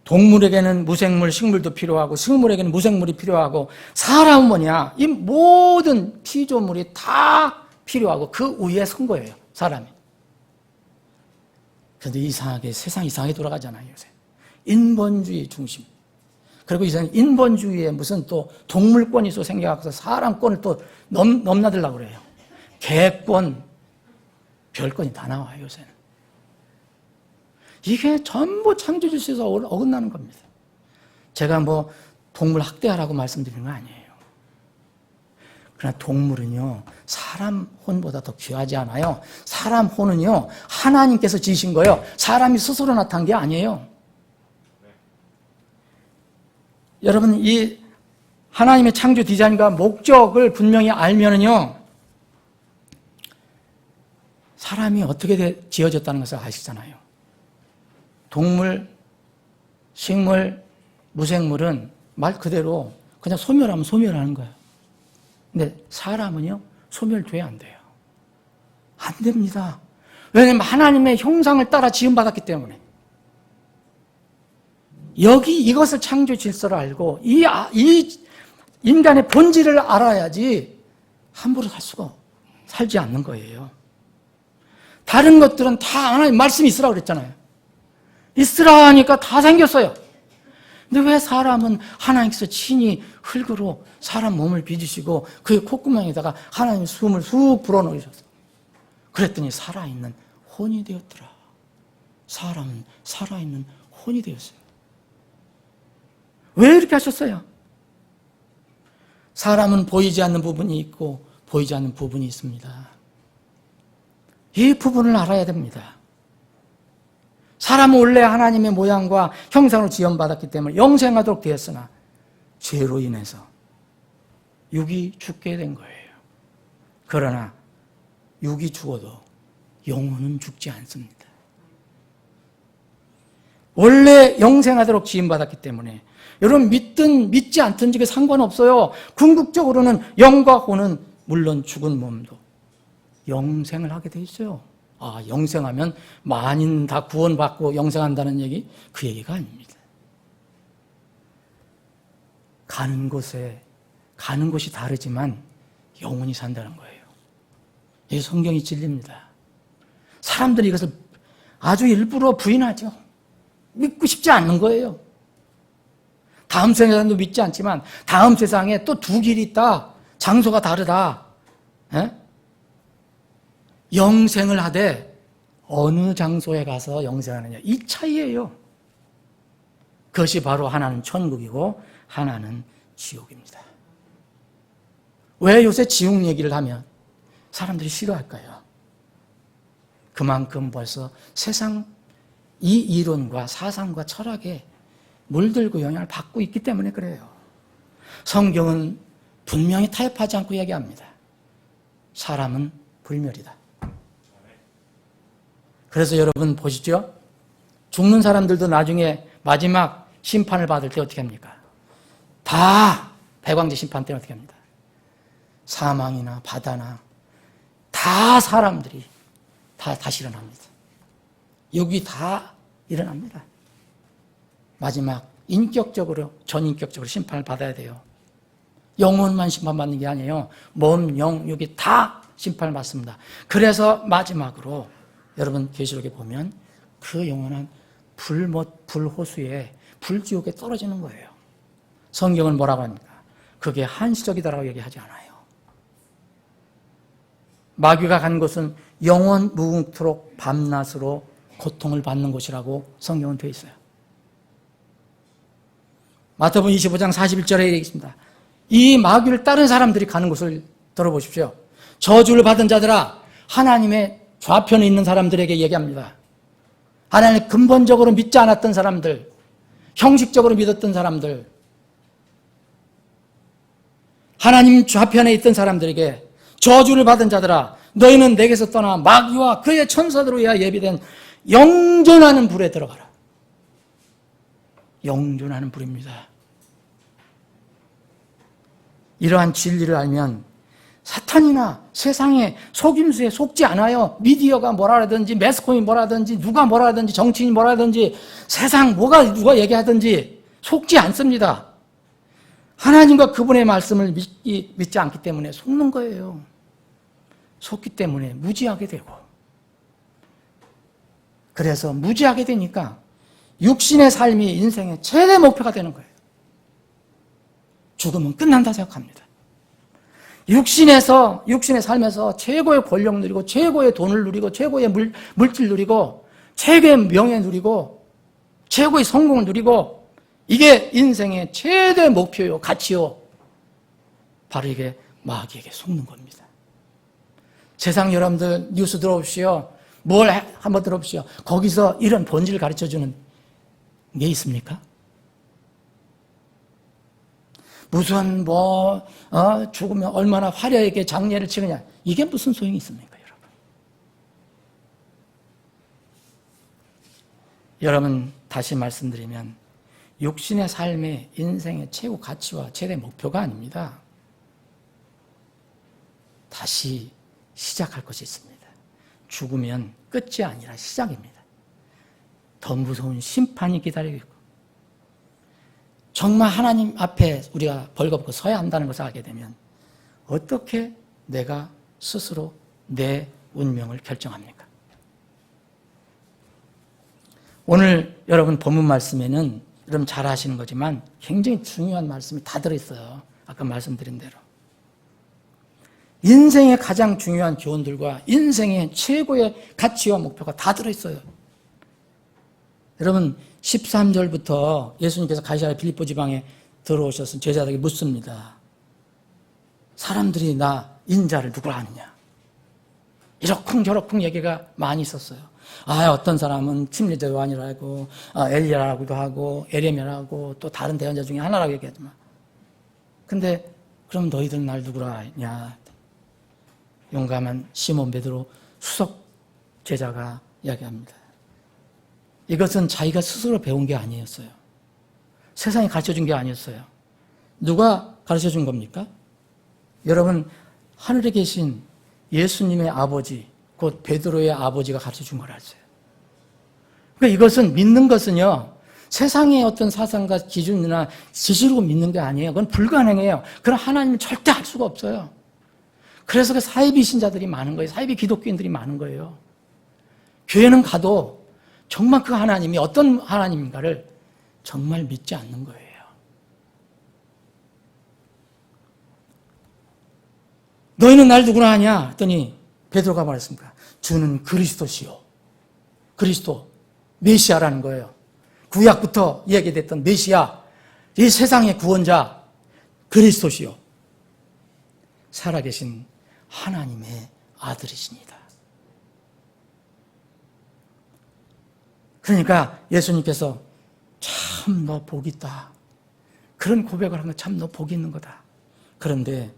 동물에게는 무생물, 식물도 필요하고, 식물에게는 무생물이 필요하고, 사람은 뭐냐? 이 모든 피조물이 다 필요하고 그 위에 선 거예요, 사람이. 그런데 이상하게, 세상 이상하게 돌아가잖아요, 요새. 인본주의 중심. 그리고 이제 인본주의에 무슨 또 동물권이 또 생겨서 사람권을 또 넘나들려고 그래요. 개권, 별권이 다 나와요, 요새는. 이게 전부 창조질서에서 어긋나는 겁니다. 제가 뭐 동물 학대하라고 말씀드리는 거 아니에요. 그러나 동물은요, 사람 혼보다 더 귀하지 않아요. 사람 혼은요, 하나님께서 지으신 거예요. 사람이 스스로 나타난 게 아니에요. 여러분, 이 하나님의 창조 디자인과 목적을 분명히 알면은요, 사람이 어떻게 지어졌다는 것을 아시잖아요. 동물, 식물, 무생물은 말 그대로 그냥 소멸하면 소멸하는 거예요. 근데 사람은요, 소멸돼야 안 돼요. 안 됩니다. 왜냐하면 하나님의 형상을 따라 지음받았기 때문에. 여기 이것을 창조 질서를 알고 이 인간의 본질을 알아야지 함부로 살지 않는 거예요. 다른 것들은 다 하나님 말씀이 있으라고 그랬잖아요. 있으라 하니까 다 생겼어요. 근데 왜 사람은 하나님께서 친히 흙으로 사람 몸을 빚으시고 그의 콧구멍에다가 하나님 숨을 쑥 불어넣으셔서 그랬더니 살아있는 혼이 되었더라. 사람은 살아있는 혼이 되었어요. 왜 이렇게 하셨어요? 사람은 보이지 않는 부분이 있고 보이지 않는 부분이 있습니다. 이 부분을 알아야 됩니다. 사람은 원래 하나님의 모양과 형상으로 지음받았기 때문에 영생하도록 되었으나 죄로 인해서 육이 죽게 된 거예요. 그러나 육이 죽어도 영혼은 죽지 않습니다. 원래 영생하도록 지음받았기 때문에 여러분 믿든 믿지 않든 지게 상관없어요. 궁극적으로는 영과 혼은 물론 죽은 몸도 영생을 하게 돼 있어요. 영생하면 만인 다 구원받고 영생한다는 얘기? 그 얘기가 아닙니다. 가는 곳이 다르지만 영원히 산다는 거예요. 이 성경이 진리입니다. 사람들이 이것을 아주 일부러 부인하죠. 믿고 싶지 않는 거예요. 다음 세상도 믿지 않지만 다음 세상에 또 두 길이 있다. 장소가 다르다. 영생을 하되 어느 장소에 가서 영생하느냐. 이 차이예요. 그것이 바로 하나는 천국이고 하나는 지옥입니다. 왜 요새 지옥 얘기를 하면 사람들이 싫어할까요? 그만큼 벌써 세상 이 이론과 사상과 철학에 물들고 영향을 받고 있기 때문에 그래요. 성경은 분명히 타협하지 않고 얘기합니다. 사람은 불멸이다. 그래서 여러분 보시죠. 죽는 사람들도 나중에 마지막 심판을 받을 때 어떻게 합니까? 다 백왕제 심판 때는 어떻게 합니다? 사망이나 바다나 다 사람들이 다시 일어납니다. 여기 다 일어납니다. 마지막 인격적으로 전인격적으로 심판을 받아야 돼요. 영혼만 심판받는 게 아니에요. 몸, 영, 육이 다 심판을 받습니다. 그래서 마지막으로 여러분 계시록에 보면 그 영원한 불호수에 불지옥에 떨어지는 거예요. 성경은 뭐라고 합니까? 그게 한시적이다라고 얘기하지 않아요. 마귀가 간 곳은 영원 무궁토록 밤낮으로 고통을 받는 곳이라고 성경은 되어 있어요. 마태복음 25장 41절에 있습니다. 이 마귀를 따른 사람들이 가는 곳을 들어보십시오. 저주를 받은 자들아, 하나님의 좌편에 있는 사람들에게 얘기합니다. 하나님을 근본적으로 믿지 않았던 사람들, 형식적으로 믿었던 사람들, 하나님 좌편에 있던 사람들에게 저주를 받은 자들아, 너희는 내게서 떠나 마귀와 그의 천사들로 위하여 예비된 영존하는 불에 들어가라. 영존하는 불입니다. 이러한 진리를 알면 사탄이나 세상의 속임수에 속지 않아요. 미디어가 뭐라든지, 매스컴이 뭐라든지, 누가 뭐라든지, 정치인이 뭐라든지, 세상 누가 얘기하든지 속지 않습니다. 하나님과 그분의 말씀을 믿지 않기 때문에 속는 거예요. 속기 때문에 무지하게 되고, 그래서 무지하게 되니까 육신의 삶이 인생의 최대 목표가 되는 거예요. 죽으면 끝난다 생각합니다. 육신의 삶에서 최고의 권력 누리고, 최고의 돈을 누리고, 최고의 물질 누리고, 최고의 명예 누리고, 최고의 성공을 누리고, 이게 인생의 최대 목표요, 가치요. 바로 이게 마귀에게 속는 겁니다. 세상 여러분들 뉴스 들어보십시오. 한번 들어보십시오. 거기서 이런 본질을 가르쳐주는 게 있습니까? 무슨 죽으면 얼마나 화려하게 장례를 치느냐, 이게 무슨 소용이 있습니까, 여러분? 여러분, 다시 말씀드리면 육신의 삶의 인생의 최고 가치와 최대 목표가 아닙니다. 다시 시작할 것이 있습니다. 죽으면 끝이 아니라 시작입니다. 더 무서운 심판이 기다리고 있고, 정말 하나님 앞에 우리가 벌거벗고 서야 한다는 것을 알게 되면 어떻게 내가 스스로 내 운명을 결정합니까? 오늘 여러분 본문 말씀에는 여러분 잘 아시는 거지만 굉장히 중요한 말씀이 다 들어있어요. 아까 말씀드린 대로. 인생의 가장 중요한 교훈들과 인생의 최고의 가치와 목표가 다 들어있어요. 여러분 13절부터 예수님께서 가이사랴 빌립보 지방에 들어오셔서 제자들에게 묻습니다. 사람들이 나 인자를 누구라 하느냐. 이러쿵저러쿵 얘기가 많이 있었어요. 어떤 사람은 침례자 요한이라고, 엘리야라고도 하고, 에레미야라고, 또 다른 대언자 중에 하나라고 얘기하지만, 근데 그럼 너희들 날 누구라 하냐. 용감한 시몬 베드로 수석 제자가 이야기합니다. 이것은 자기가 스스로 배운 게 아니었어요. 세상이 가르쳐준 게 아니었어요. 누가 가르쳐준 겁니까? 여러분, 하늘에 계신 예수님의 아버지, 곧 베드로의 아버지가 가르쳐준 거라서요. 그러니까 이것은 믿는 것은요, 세상의 어떤 사상과 기준이나 지식으로 믿는 게 아니에요. 그건 불가능해요. 그럼 하나님은 절대 할 수가 없어요. 그래서 그 사이비 신자들이 많은 거예요. 사이비 기독교인들이 많은 거예요. 교회는 가도 정말 그 하나님이 어떤 하나님인가를 정말 믿지 않는 거예요. 너희는 날 누구나 하냐? 했더니 베드로가 말했습니다. 주는 그리스도시요. 그리스도, 메시아라는 거예요. 구약부터 얘기됐던 메시아, 이 세상의 구원자, 그리스도시요. 살아계신 하나님의 아들이십니다. 그러니까 예수님께서 참 너 복 있다. 그런 고백을 한 거 참 너 복 있는 거다. 그런데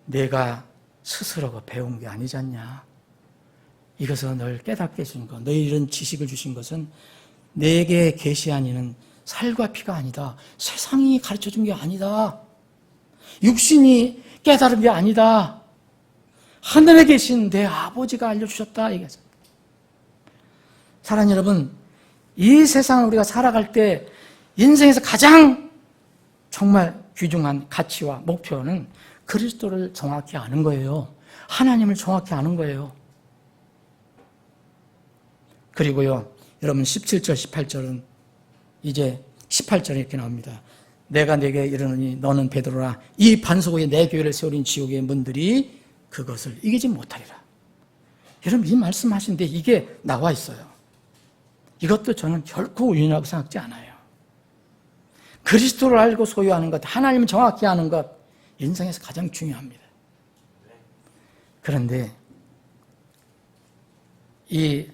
내가 스스로가 배운 게 아니지 않냐. 이것을 널 깨닫게 해준 것, 너희 이런 지식을 주신 것은 내게 계시한 이는 살과 피가 아니다. 세상이 가르쳐준 게 아니다. 육신이 깨달은 게 아니다. 하늘에 계신 내 아버지가 알려주셨다. 얘기했습니다. 사랑하는 여러분, 이 세상을 우리가 살아갈 때 인생에서 가장 정말 귀중한 가치와 목표는 그리스도를 정확히 아는 거예요. 하나님을 정확히 아는 거예요. 그리고요, 여러분 17절, 18절은 이제 18절에 이렇게 나옵니다. 내가 내게 이르노니 너는 베드로라. 이 반석 위에 내 교회를 세우린 지옥의 문들이 그것을 이기지 못하리라. 여러분 이 말씀하신데 이게 나와 있어요. 이것도 저는 결코 우연이라고 생각지 않아요. 그리스도를 알고 소유하는 것, 하나님을 정확히 아는 것, 인생에서 가장 중요합니다. 그런데 이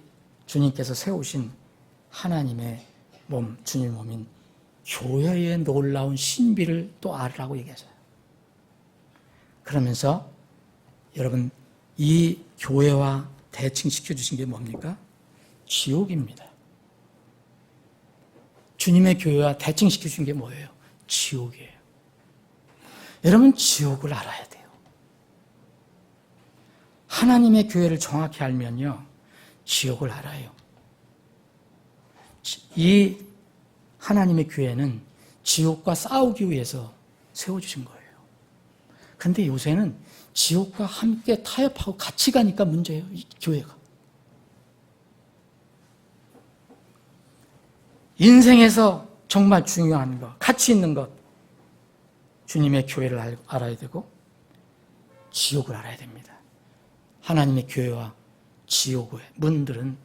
주님께서 세우신 하나님의 몸, 주님 몸인 교회의 놀라운 신비를 또 알으라고 얘기하셔요. 그러면서 여러분, 이 교회와 대칭시켜 주신 게 뭡니까? 지옥입니다. 주님의 교회와 대칭시켜 주신 게 뭐예요? 지옥이에요. 여러분, 지옥을 알아야 돼요. 하나님의 교회를 정확히 알면요, 지옥을 알아요. 이 하나님의 교회는 지옥과 싸우기 위해서 세워주신 거예요. 그런데 요새는 지옥과 함께 타협하고 같이 가니까 문제예요, 이 교회가. 인생에서 정말 중요한 것, 가치 있는 것, 주님의 교회를 알아야 되고 지옥을 알아야 됩니다. 하나님의 교회와 지옥의 문들은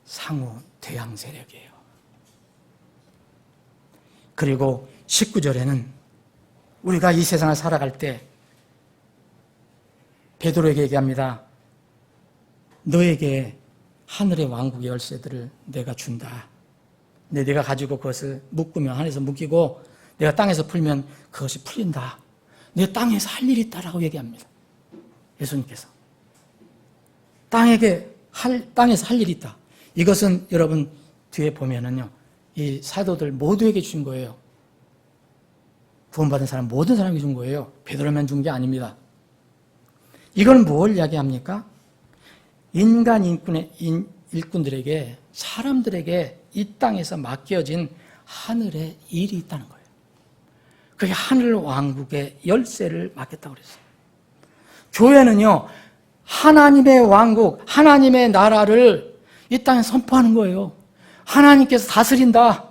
상호 대항 세력이에요. 그리고 19절에는 우리가 이 세상을 살아갈 때 베드로에게 얘기합니다. 너에게 하늘의 왕국의 열쇠들을 내가 준다. 근데 내가 가지고 그것을 묶으면 하늘에서 묶이고 내가 땅에서 풀면 그것이 풀린다. 내 땅에서 할 일이 있다라고 얘기합니다. 예수님께서. 땅에서 할 일이 있다. 이것은 여러분 뒤에 보면은요, 이 사도들 모두에게 주신 거예요. 구원받은 사람 모든 사람에게 준 거예요. 베드로만 준 게 아닙니다. 이건 뭘 이야기합니까? 인간 일꾼들에게, 사람들에게 이 땅에서 맡겨진 하늘의 일이 있다는 거예요. 그게 하늘 왕국의 열쇠를 맡겼다고 그랬어요. 교회는요, 하나님의 왕국, 하나님의 나라를 이 땅에 선포하는 거예요. 하나님께서 다스린다.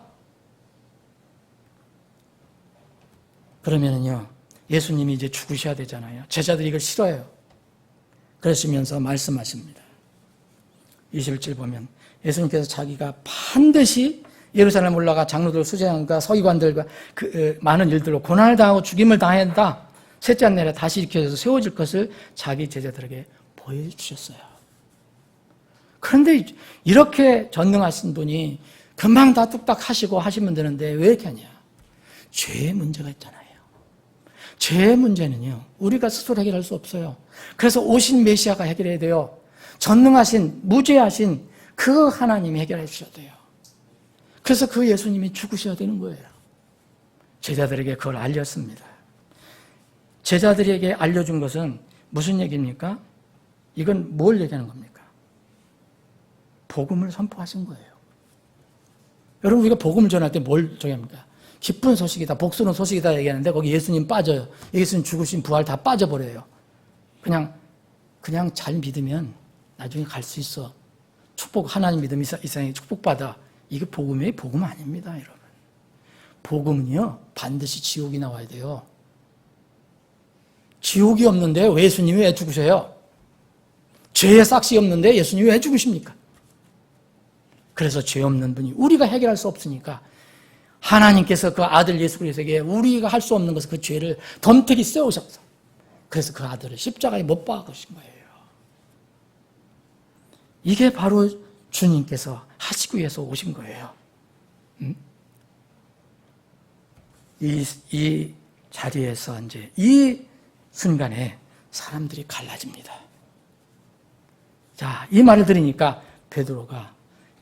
그러면은요, 예수님이 이제 죽으셔야 되잖아요. 제자들이 이걸 싫어해요. 그러시면서 말씀하십니다. 21절 보면 예수님께서 자기가 반드시 예루살렘 올라가 장로들, 수재관과 서기관들과 많은 일들로 고난을 당하고 죽임을 당해야 한다. 셋째 날에 다시 일으켜져서 세워질 것을 자기 제자들에게 보여주셨어요. 그런데 이렇게 전능하신 분이 금방 다 뚝딱 하시고 하시면 되는데 왜 이렇게 하냐? 죄의 문제가 있잖아요. 죄의 문제는요, 우리가 스스로 해결할 수 없어요. 그래서 오신 메시아가 해결해야 돼요. 전능하신, 무죄하신 그 하나님이 해결해 주셔야 돼요. 그래서 그 예수님이 죽으셔야 되는 거예요. 제자들에게 그걸 알렸습니다. 제자들에게 알려준 것은 무슨 얘기입니까? 이건 뭘 얘기하는 겁니까? 복음을 선포하신 거예요. 여러분, 우리가 복음을 전할 때 뭘 정합니까? 기쁜 소식이다, 복스러운 소식이다 얘기하는데 거기 예수님 빠져요. 예수님 죽으신 부활 다 빠져버려요. 그냥 잘 믿으면 나중에 갈 수 있어. 축복, 하나님 믿으면 이 세상에 축복받아. 이게 복음이 복음 아닙니다, 여러분. 복음은요, 반드시 지옥이 나와야 돼요. 지옥이 없는데 왜 예수님이 왜 죽으셔요? 죄의 싹이 없는데 예수님이 왜 죽으십니까? 그래서 죄 없는 분이 우리가 해결할 수 없으니까 하나님께서 그 아들 예수 그리스도에게 우리가 할 수 없는 것을 그 죄를 덤태기 세우셔서 그래서 그 아들을 십자가에 못 박으신 거예요. 이게 바로 주님께서 하시기 위해서 오신 거예요. 이 자리에서 이제 이 순간에 사람들이 갈라집니다. 자, 이 말을 들으니까 베드로가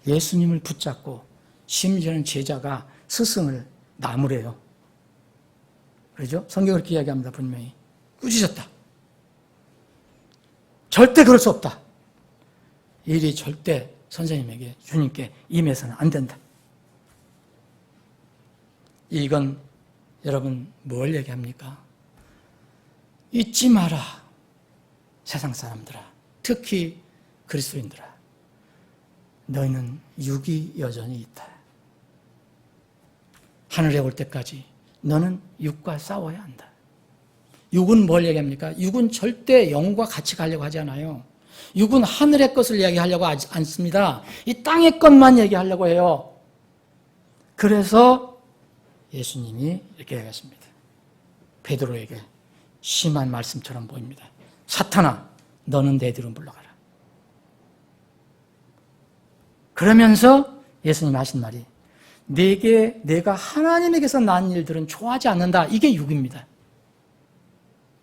예수님을 붙잡고 심지어는 제자가 스승을 나무래요. 그렇죠? 성경을 그렇게 이야기합니다. 분명히. 꾸짖었다. 절대 그럴 수 없다. 일이 절대 선생님에게, 주님께 임해서는 안 된다. 이건 여러분 뭘 얘기합니까? 잊지 마라. 세상 사람들아, 특히 그리스도인들아, 너희는 육이 여전히 있다. 하늘에 올 때까지 너는 육과 싸워야 한다. 육은 뭘 얘기합니까? 육은 절대 영과 같이 가려고 하지 않아요. 육은 하늘의 것을 이야기하려고 하지 않습니다. 이 땅의 것만 얘기하려고 해요. 그래서 예수님이 이렇게 얘기했습니다. 베드로에게 심한 말씀처럼 보입니다. 사탄아, 너는 내 뒤로 물러가라. 그러면서 예수님이 하신 말이 내가 하나님에게서 난 일들은 좋아하지 않는다. 이게 육입니다.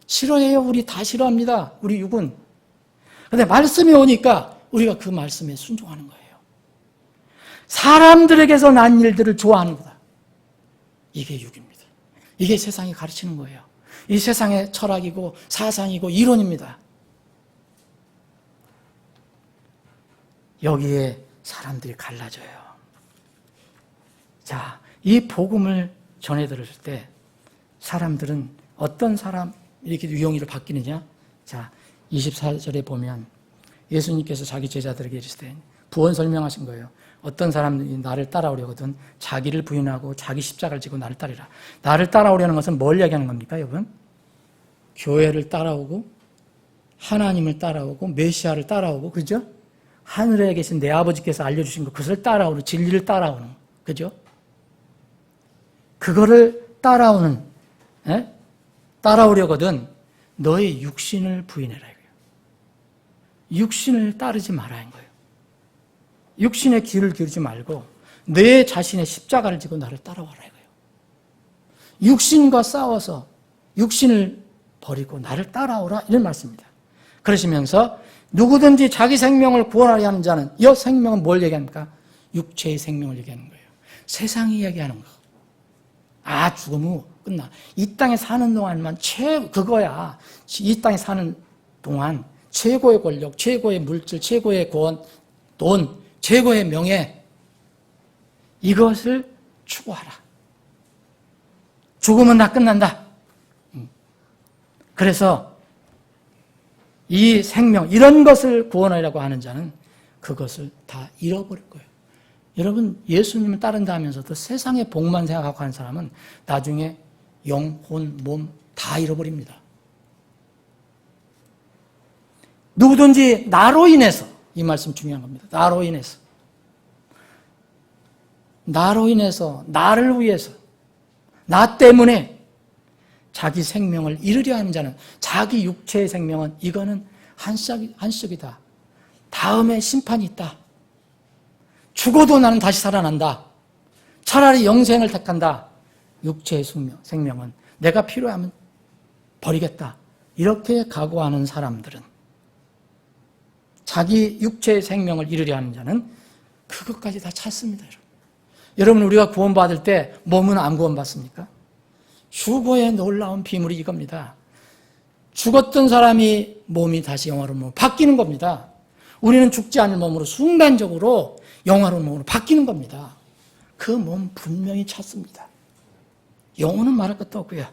싫어해요. 우리 다 싫어합니다. 우리 육은. 그런데 말씀이 오니까 우리가 그 말씀에 순종하는 거예요. 사람들에게서 난 일들을 좋아하는 거다. 이게 육입니다. 이게 세상이 가르치는 거예요. 이 세상의 철학이고 사상이고 이론입니다. 여기에 사람들이 갈라져요. 자, 이 복음을 전해 들었을 때 사람들은 어떤 사람 이렇게 유형으로 바뀌느냐? 자, 24절에 보면 예수님께서 자기 제자들에게 이르시되 부언 설명하신 거예요. 어떤 사람들이 나를 따라오려거든 자기를 부인하고 자기 십자가를 지고 나를 따르라. 나를 따라오려는 것은 뭘 얘기하는 겁니까, 여러분? 교회를 따라오고 하나님을 따라오고 메시아를 따라오고, 그죠? 하늘에 계신 내 아버지께서 알려주신 것, 그것을 따라오는, 진리를 따라오는, 그죠? 그거를 따라오는, 따라오려거든 너의 육신을 부인해라 이거예요. 육신을 따르지 말라는 거예요. 육신의 귀를 기울이지 말고 내 자신의 십자가를 지고 나를 따라와라 이거예요. 육신과 싸워서 육신을 버리고 나를 따라오라 이런 말씀입니다. 그러시면서 누구든지 자기 생명을 구원하려 하는 자는, 이 생명은 뭘 얘기합니까? 육체의 생명을 얘기하는 거예요. 세상이 얘기하는 거. 죽음 후 끝나. 이 땅에 사는 동안만 그거야. 이 땅에 사는 동안 최고의 권력, 최고의 물질, 최고의 돈, 최고의 명예, 이것을 추구하라. 죽으면 다 끝난다. 그래서 이 생명, 이런 것을 구원하려고 하는 자는 그것을 다 잃어버릴 거예요. 여러분, 예수님을 따른다 하면서도 세상의 복만 생각하고 하는 사람은 나중에 영혼, 몸 다 잃어버립니다. 누구든지 나로 인해서, 이 말씀 중요한 겁니다. 나로 인해서, 나를 위해서, 나 때문에 자기 생명을 잃으려 하는 자는, 자기 육체의 생명은 이거는 한식이다. 다음에 심판이 있다. 죽어도 나는 다시 살아난다. 차라리 영생을 택한다. 육체의 생명은 내가 필요하면 버리겠다. 이렇게 각오하는 사람들은, 자기 육체의 생명을 잃으려 하는 자는 그것까지 다 찾습니다. 여러분, 우리가 구원받을 때 몸은 안 구원받습니까? 휴거의 놀라운 비밀이 이겁니다. 죽었던 사람이 몸이 다시 영화로운 몸으로 바뀌는 겁니다. 우리는 죽지 않을 몸으로 순간적으로 영화로운 몸으로 바뀌는 겁니다. 그 몸 분명히 찾습니다. 영혼은 말할 것도 없고요.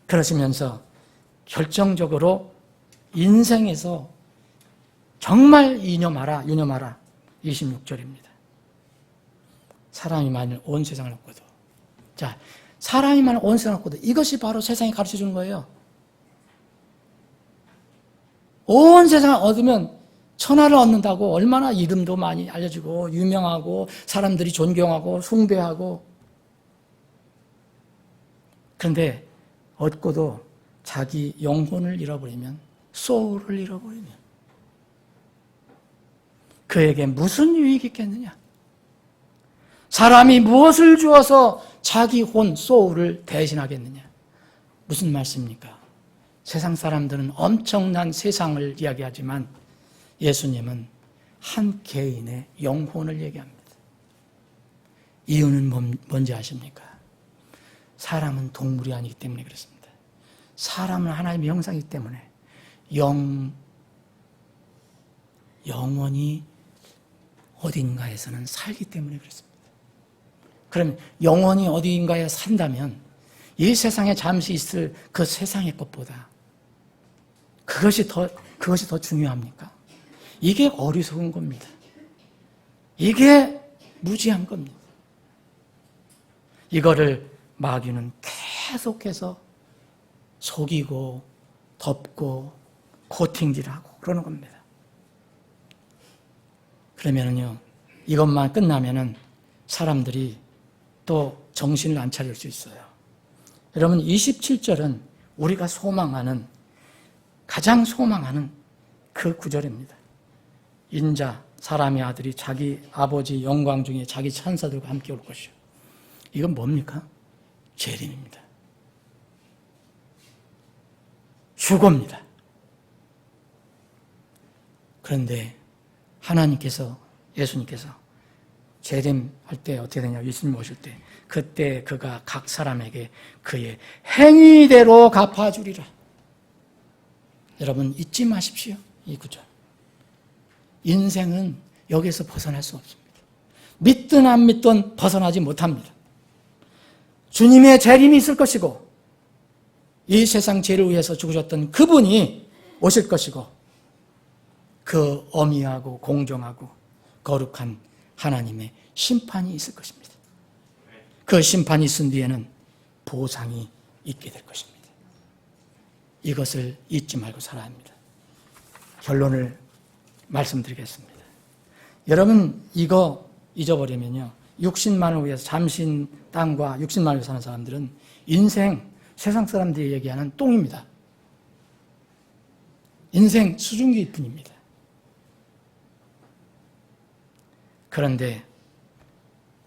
그러시면서 결정적으로 인생에서 정말 유념하라. 26절입니다. 사람이 만일 온 세상을 얻고도, 자, 사람이 만일 온 세상을 얻고도, 이것이 바로 세상이 가르쳐 주는 거예요. 온 세상을 얻으면 천하를 얻는다고 얼마나 이름도 많이 알려지고 유명하고 사람들이 존경하고 숭배하고, 그런데 얻고도 자기 영혼을 잃어버리면, 소울을 잃어버리면 그에게 무슨 유익이 있겠느냐? 사람이 무엇을 주어서 자기 혼, 소울을 대신하겠느냐? 무슨 말씀입니까? 세상 사람들은 엄청난 세상을 이야기하지만 예수님은 한 개인의 영혼을 얘기합니다. 이유는 뭔지 아십니까? 사람은 동물이 아니기 때문에 그렇습니다. 사람은 하나님의 형상이기 때문에 영원히 어딘가에서는 살기 때문에 그렇습니다. 그러면 영원히 어딘가에 산다면 이 세상에 잠시 있을 그 세상의 것보다 그것이 더 중요합니까? 이게 어리석은 겁니다. 이게 무지한 겁니다. 이거를 마귀는 계속해서 속이고 덮고 코팅질하고 그러는 겁니다. 그러면은요, 이것만 끝나면은 사람들이 또 정신을 안 차릴 수 있어요. 여러분 27절은 우리가 소망하는, 가장 소망하는 그 구절입니다. 인자 사람의 아들이 자기 아버지 영광 중에 자기 천사들과 함께 올 것이요. 이건 뭡니까? 재림입니다. 휴거입니다. 그런데 하나님께서, 예수님께서 재림할 때 어떻게 되냐, 예수님 오실 때 그때 그가 각 사람에게 그의 행위대로 갚아주리라. 여러분 잊지 마십시오. 이 구절. 인생은 여기서 벗어날 수 없습니다. 믿든 안 믿든 벗어나지 못합니다. 주님의 재림이 있을 것이고 이 세상 죄를 위해서 죽으셨던 그분이 오실 것이고 그 어미하고 공정하고 거룩한 하나님의 심판이 있을 것입니다. 그 심판이 있은 뒤에는 보상이 있게 될 것입니다. 이것을 잊지 말고 살아야 합니다. 결론을 말씀드리겠습니다. 여러분 이거 잊어버리면요, 육신만을 위해서 잠신 땅과 육신만을 위해서 사는 사람들은 인생, 세상 사람들이 얘기하는 똥입니다. 인생 수증기일 뿐입니다. 그런데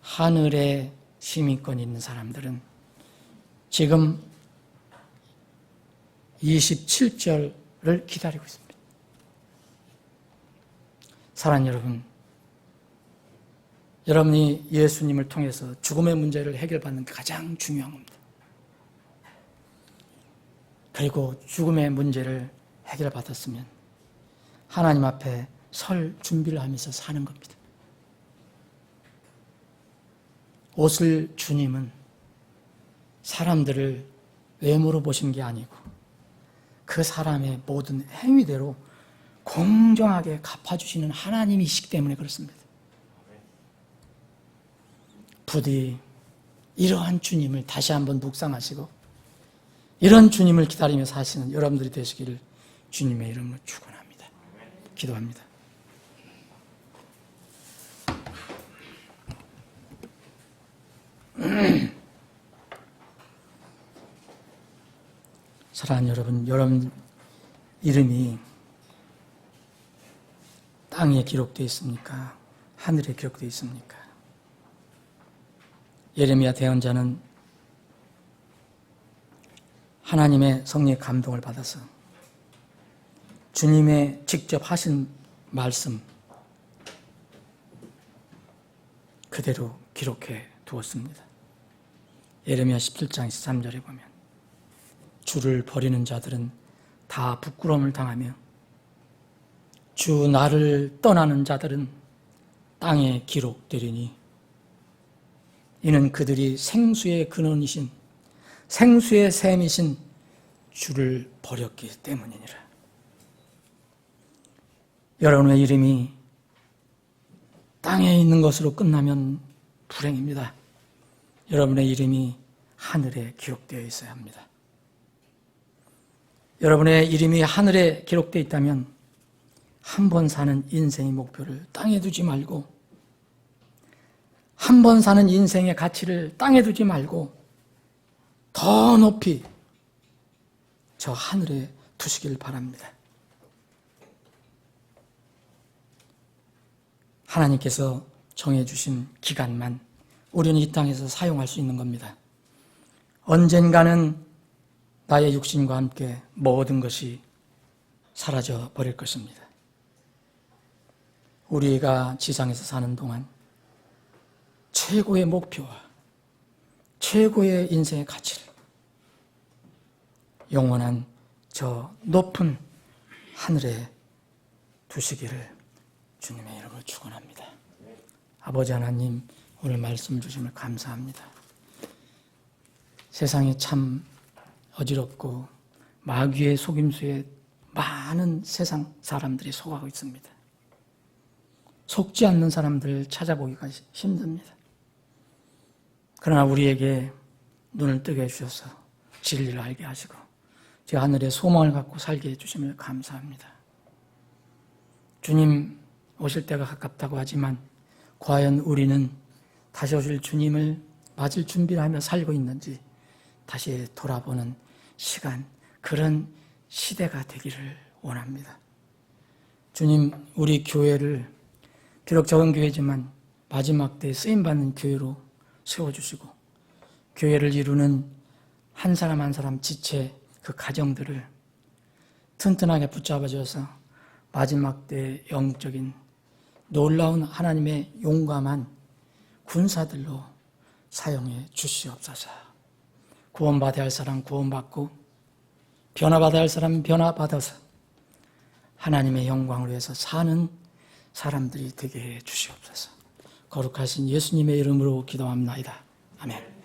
하늘에 시민권이 있는 사람들은 지금 27절을 기다리고 있습니다. 사랑하는 여러분, 여러분이 예수님을 통해서 죽음의 문제를 해결받는 게 가장 중요한 겁니다. 그리고 죽음의 문제를 해결받았으면 하나님 앞에 설 준비를 하면서 사는 겁니다. 옷을 주님은 사람들을 외모로 보신 게 아니고 그 사람의 모든 행위대로 공정하게 갚아주시는 하나님이시기 때문에 그렇습니다. 부디 이러한 주님을 다시 한번 묵상하시고 이런 주님을 기다리며 사시는 여러분들이 되시기를 주님의 이름으로 축원합니다. 기도합니다. 사랑하는 여러분, 여러분 이름이 땅에 기록되어 있습니까? 하늘에 기록되어 있습니까? 예레미야 대언자는 하나님의 성령의 감동을 받아서 주님의 직접 하신 말씀 그대로 기록해 두었습니다. 예레미야 17장 13절에 보면 주를 버리는 자들은 다 부끄러움을 당하며 주 나를 떠나는 자들은 땅에 기록되리니 이는 그들이 생수의 근원이신 생수의 샘이신 주를 버렸기 때문이니라. 여러분의 이름이 땅에 있는 것으로 끝나면 불행입니다. 여러분의 이름이 하늘에 기록되어 있어야 합니다. 여러분의 이름이 하늘에 기록되어 있다면 한 번 사는 인생의 목표를 땅에 두지 말고 한 번 사는 인생의 가치를 땅에 두지 말고 더 높이 저 하늘에 두시길 바랍니다. 하나님께서 정해주신 기간만 우리는 이 땅에서 사용할 수 있는 겁니다. 언젠가는 나의 육신과 함께 모든 것이 사라져 버릴 것입니다. 우리가 지상에서 사는 동안 최고의 목표와 최고의 인생의 가치를 영원한 저 높은 하늘에 두시기를 주님의 이름으로 축원합니다. 아버지 하나님, 오늘 말씀 주심을 감사합니다. 세상이 참 어지럽고 마귀의 속임수에 많은 세상 사람들이 속하고 있습니다. 속지 않는 사람들을 찾아보기가 힘듭니다. 그러나 우리에게 눈을 뜨게 해주셔서 진리를 알게 하시고 저 하늘의 소망을 갖고 살게 해주심을 감사합니다. 주님 오실 때가 가깝다고 하지만 과연 우리는 다시 오실 주님을 맞을 준비를 하며 살고 있는지 다시 돌아보는 시간, 그런 시대가 되기를 원합니다. 주님, 우리 교회를 비록 적은 교회지만 마지막 때에 쓰임받는 교회로 세워주시고 교회를 이루는 한 사람 한 사람 지체 그 가정들을 튼튼하게 붙잡아줘서 마지막 때의 영적인 놀라운 하나님의 용감한 군사들로 사용해 주시옵소서. 구원받아야 할 사람 구원받고 변화받아야 할 사람 변화받아서 하나님의 영광을 위해서 사는 사람들이 되게 해 주시옵소서. 거룩하신 예수님의 이름으로 기도합니다. 아멘.